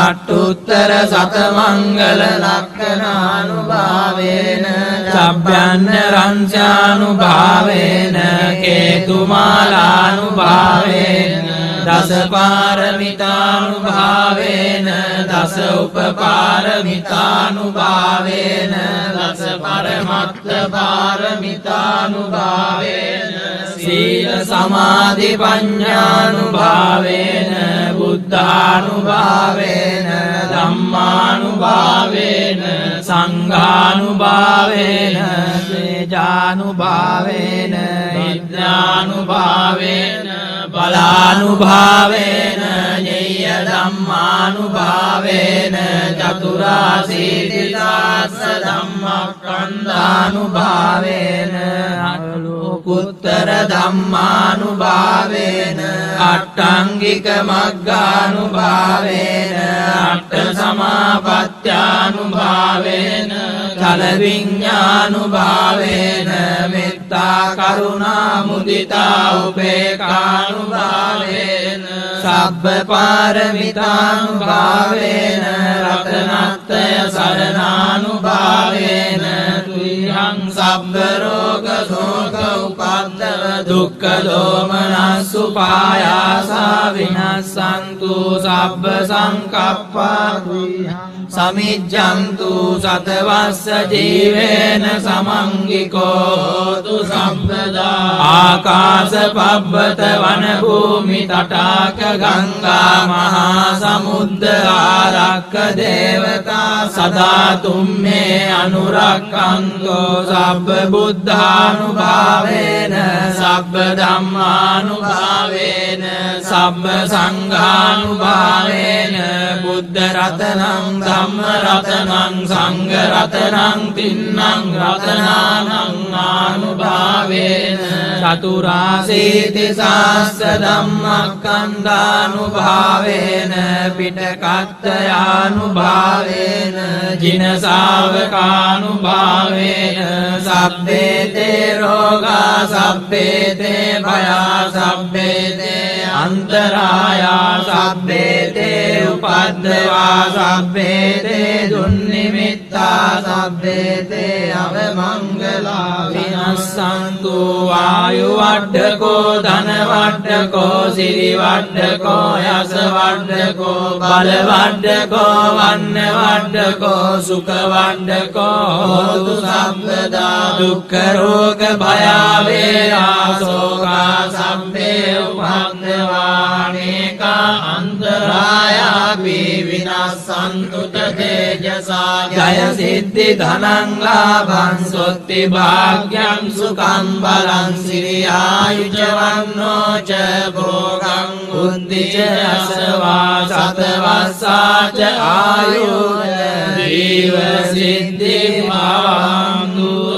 අට්ඨුත්තර සතමංගල ලක්ඛනානුභාවේන සබ්බයන්න රංසානුභාවේන කේතුමාලානුභාවේන දස පාරමිතානුභාවේන දස උපපාරමිතානුභාවේන දස පරමත්ත පාරමිතානුභාවේන සීල සමාධි පඤ්ඤානුභාවේන බුද්ධානුභාවේන ධම්මානුභාවේන සංඝානුභාවේන තේජානුභාවේන විද්‍යානුභාවේන බලානුභාවේන ඤෙය්‍ය ධම්මානුභාවේන චතුරාසීති සාස්ස ධම්මස්කන්ධානුභාවේන අනුකුත්තර ධම්මානුභාවේන අට්ඨංගික මග්ගානුභාවේන අට්ඨ සමාපත්ත්‍යානුභාවේන චල විඤ්ඤානුභාවේන මෙත්තා කරුණා මුදිතා උපේක්ඛානුභාවේන සබ්බ පාරමිතානුභාවේන රතනත්‍රය සරණානුභාවේන තුයං සබ්බ රෝග ශෝක උපද්දව දුක්ඛ දෝමනස් උපායාසා විනස්සන්තු සබ්බ සංකප්පා සමිජ්ජන්තු සතවස්ස ජීවේන සමංගිකෝ හෝතු සම්පදා ආකාශ පබ්බත වන භූමි තටාක ගංගා මහා සමුද්ද ආරක්ක දේවතා සදා තුම්මේ අනුරක්ඛන්තෝ සබ්බ බුද්ධානුභාවේන සබ්බ ධම්මානුභාවේන සබ්බ සංඝානුභාවේන බුද්ධ රතනං ධම්ම රතනං සංඝ රතනං තින්නං රතනානං ආනුභාවේන චතුරාසීති සාස්ස ධම්මස්කන්ධානුභාවේන පිටකත්තයානුභාවේන ජින ශාවකානුභාවේන සබ්බේතේ රෝගා සබ්බේතේ භයා සබ්බේතේ අන්තරායා සබ්බේතේ උපද්දවා සබ්බේතේ දුන්නිමිත්තා සබ්බේතේ අවමංගලා විනස්සන්තු වායු වඩ්ඩකෝ ධන වඩ්ඩකෝ සිරි වඩ්ඩකෝ යස වඩ්ඩකෝ බල වඩ්ඩකෝ වන්න වඩ්ඩකෝ සුඛ වඩ්ඩකෝ හෝතු සම්පදා දුක්ඛ රෝග භය වේරා සෝකා සම්පේ උපද්දවානේකා අන්තරායාපි විනස්සන්තු තේජසා ජය සිද්ධි ධනං ලාභං සොත්ති භාග්‍යං සුඛං බලං සිරි ආයුජවන්නෝ ච භෝගං බුද්ධි ච අසවා සතවස්සා ච ආයුජ ජීව සිද්ධි භවන්තු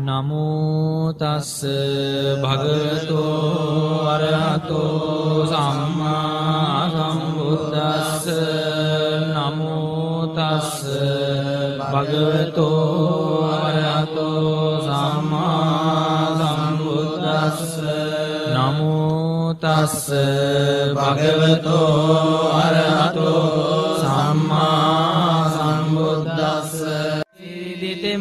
නමෝ තස්ස භගවතෝ අරහතෝ සම්මා සම්බුද්දස්ස නමෝ තස්ස භගවතෝ අරහතෝ සම්මා සම්බුද්දස්ස නමෝ තස්ස භගවතෝ අරහතෝ සම්මා සම්බුද්දස්ස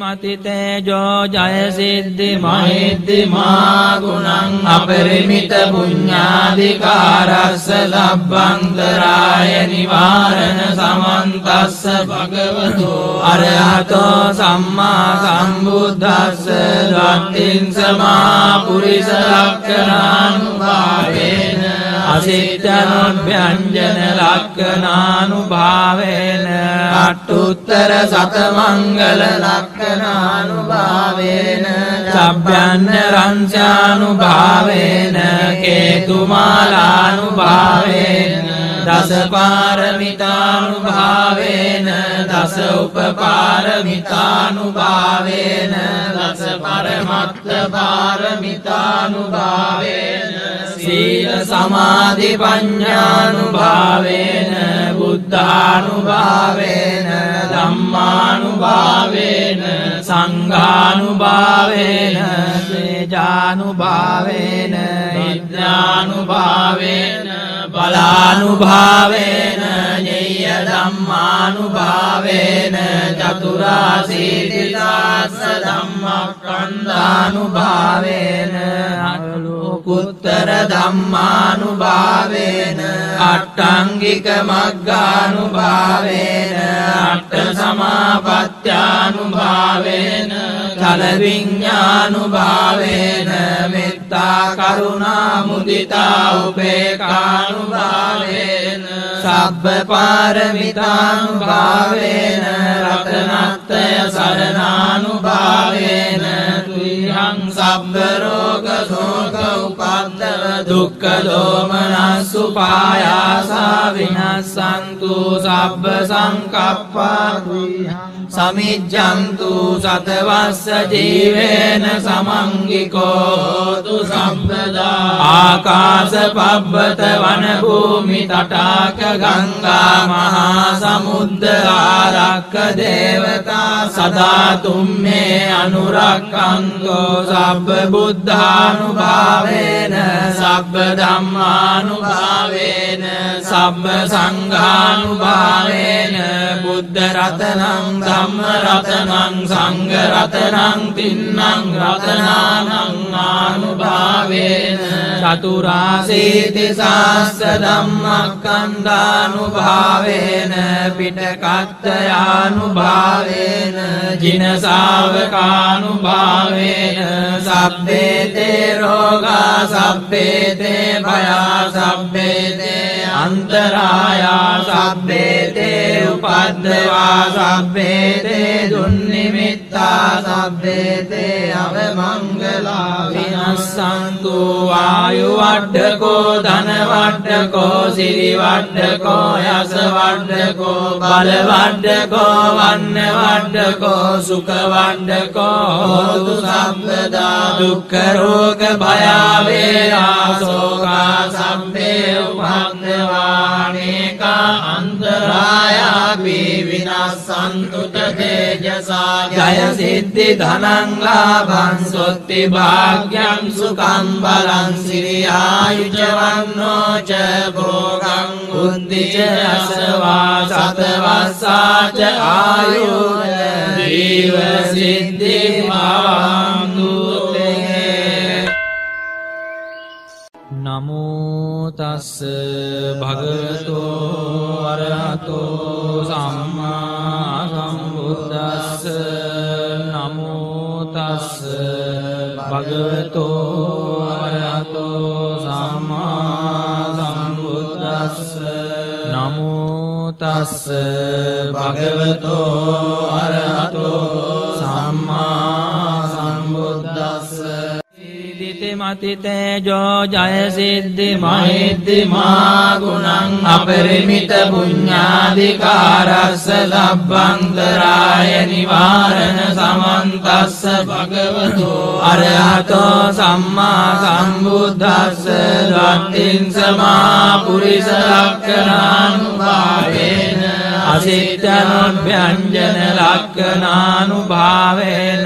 මති තේජෝ ජය සිද්ධි මහිද්දි මා ගුණං අපරිමිත පුඤ්ඤාධිකාරස්ස ලබ්බන්තරාය නිවාරණ සමන්තස්ස භගවතෝ අරහතෝ සම්මා සම්බුද්දස්ස ද්වත්තිං සමා පුරිස ලක්ඛනානුභාවේන අසිට්ඨනොභ්‍යංජන ලක්ඛනානුභාවේන අට්ඨුත්තර සතමංගල ලක්ඛනානුභාවේන සබ්බයන්න රංසානුභාවේන කේතුමාලානුභාවේන දස පාරමිතානුභාවේන දස උපපාරමිතානුභාවේන දස පරමත්ත පාරමිතානුභාවේන සීල සමාධි පඤ්ඤානුභාවේන බුද්ධානුභාවේන ධම්මානුභාවේන සංඝ සංඝානුභාවේන තේජානුභාවේන ඉද්ධානුභාවේන බලානුභාවේන ඤෙය්‍ය ධම්මානුභාවේන චතුරාසීතිසාස්ස ධම්මස්කන්ධානුභාවේන අනුකුත්තර ධම්මානුභාවේන අට්ඨංගික මග්ගානුභාවේන අට්ඨ සමාපත්ත්‍යානුභාවේන ඵල විඤ්ඤානුභාවේන මෙත්තා කරුණා මුදිතා උපේක්ඛානුභාවේන සබ්බ පාරමිතානුභාවේන රතනත්‍රය සරණානුභාවේන තුයං සබ්බ රෝග ශෝක උපද්දව දුක්ඛ දෝමනස්සු පායාසා විනස්සන්තු සබ්බ සංකප්පා සමිජ්ජන්තු සතවස්ස ජීවේන සමංගිකෝ හෝතු සම්පදා ආකාශ පබ්බත වන භූමි තටාක ගංගා මහා සමුද්ද ආරක්ක දේවතා සදා තුම්මේ අනුරක්ඛන්තෝ සබ්බ බුද්ධානුභාවේන සබ්බ ධම්මානුභාවේන සබ්බ සංඝානුභාවේන බුද්ධ රතනං ධම්ම රතනං සංඝ රතනං තින්නං රතනානං ආනුභාවේන චතුරාසීති සාස්ස ධම්මස්කන්ධානුභාවේන පිටකත්තයානුභාවේන ජින ශාවකානුභාවේන සබ්බේතේ රෝගා සබ්බේතේ භයා සබ්බේතේ අන්තරායා සබ්බේතේ උපද්දවා සබ්බේතේ දුන්නිමිත්තා සබ්බේතේ අවමංගලා විනස්සන්තු වායු වඩ්ඩකෝ ධන වඩ්ඩකෝ සිරි වඩ්ඩකෝ යස වඩ්ඩකෝ බල වඩ්ඩකෝ වන්න වඩ්ඩකෝ සුඛ වඩ්ඩකෝ හෝතු සම්පදා දුක්ඛ රෝග භය වේරා සෝකා සම්මේ උපද්දවානේකා අන්තරායාපි විනස්සන්තු තේජසා ජය සිද්ධි ධනං ලාභං සොත්ති භාග්‍යං සුඛං බලං සිරි ආයුජ වන්නෝ ච භෝගං බුද්ධි ච අසවා සතවස්සා ච ආයුර් ජීව සිද්ධි භවන්තු නමෝ තස්ස භගවතෝ අරහතෝ සම්මා සම්බුද්දස්ස නමෝ තස්ස භගවතෝ අරහතෝ සම්මා සම්බුද්දස්ස නමෝ තස්ස භගවතෝ අරහතෝ සම්මා සම්බුද්දස්ස මති තේජෝ ජය සිද්ධි මහිද්දි මා ගුණං අපරිමිත පුඤ්ඤාධිකාරස්ස ලබ්බන්තරාය නිවාරණ සමන්තස්ස භගවතෝ අරහතෝ සම්මා සම්බුද්දස්ස දත්තිං සමා පුරිස ලක්ඛණානුභාවේන අසිට්ඨනොභ්‍යංජන ලක්ඛණානුභාවේන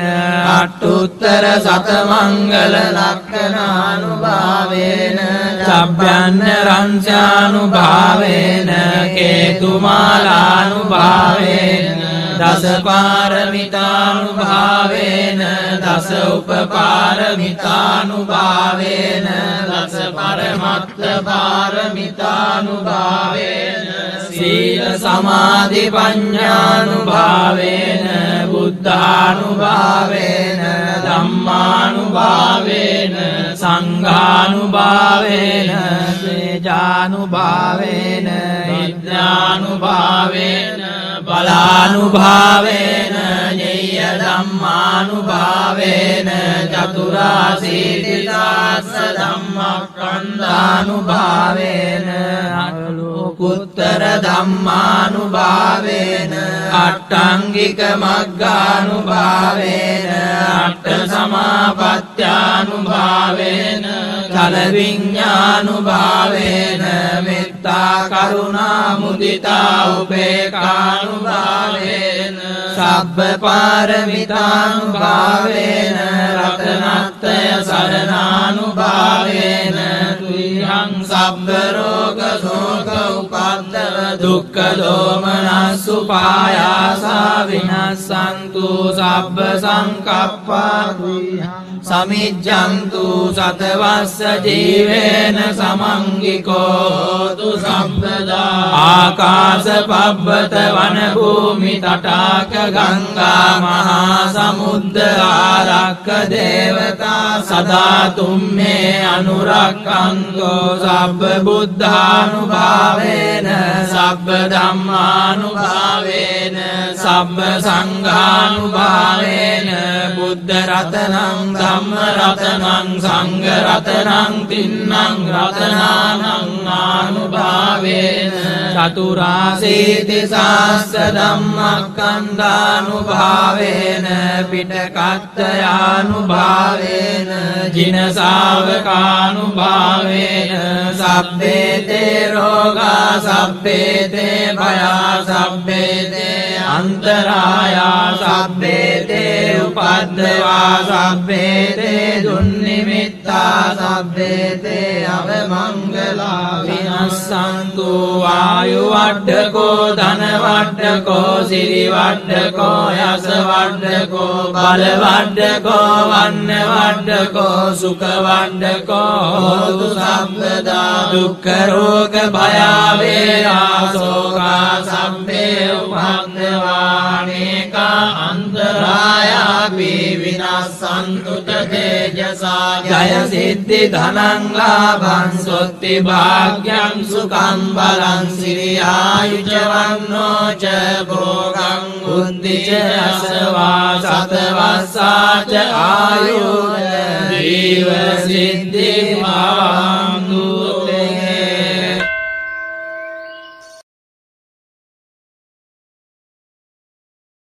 අට්ඨුත්තර සතමංගල ලක්ඛණානුභාවේන චබ්බයන්න රංසානුභාවේන කේතුමාලානුභාවේන දස පාරමිතානුභාවේන දස උපපාරමිතානුභාවේන දස පරමත්ත පාරමිතානුභාවේන සීල සමාධි පඤ්ඤානුභාවේන බුද්ධානුභාවේන ධම්මානුභාවේන සංඝානුභාවේන තේජානුභාවේන ඉද්ධානුභාවේන බලානුභාවේන ඤෙය්‍ය ධම්මානුභාවේන චතුරාසීතිසාස්ස ධම්මස්කන්ධානුභාවේන අනුකුත්තර ධම්මානුභාවේන අට්ඨංගික මග්ගානුභාවේන අට්ඨ සමාපත්ත්‍යානුභාවේන ඵල විඤ්ඤානුභාවේන මෙත්තා කරුණා මුදිතා උපේක්ඛානුභාවේන සබ්බ පාරමිතානුභාවේන රතනත්තය සරණානුභාවේන තුයං සබ්බ රෝග ශෝක උපද්දව දුක්ඛ දෝමනස්සු පායාසා විනස්සන්තු සබ්බ සංකප්පා සමිජ්ජන්තු සතවස්ස ජීවේන සමංගිකෝ හෝතු සම්පදා ආකාශ පබ්බත වන භූමි තටාක ගංගා මහා සමුද්ද ආරක්ක දේවතා සදා තුම්මේ අනුරක්ඛන්තෝ සබ්බ බුද්ධානුභාවේන සබ්බ ධම්මානුභාවේන සබ්බ සංඝානුභාවේන බුද්ධ රතනං ධම්ම රතනං සංඝ රතනං තින්නං රතනානං ආනුභාවේන චතුරාසීති සාස්ස ධම්මක්ඛන්ධානුභාවේන පිටකත්තයානුභාවේන ජින ශාවකානුභාවේන සබ්බේතේ රෝගා සබ්බේතේ භයා සබ්බේතේ අන්තරායා සබ්බේතේ උපද්දවා සබ්බේතේ දුන්නිමිත්තා සබ්බේතේ අවමංගලා විනස්සන්තු වායු වඩ්ඩකෝ ධන වඩ්ඩකෝ සිරි වඩ්ඩකෝ යස වඩ්ඩකෝ බල වඩ්ඩකෝ වන්න වඩ්ඩකෝ සුඛ වඩ්ඩකෝ හෝතු සම්පදා දුක්ඛ රෝග භය වේරා ශෝකා සම්මේ උපද්දවානේකා අන්තරායාපි විනස්සන්තු තේජසා ජය සිද්ධි ධනං ලාභං සොත්ති භාග්‍යං සුඛං බලං සිරියායුජ වන්නෝ ච භෝගං බුද්ධි ච අසවා සතවස්සා ච ආයු ජීව සිද්ධි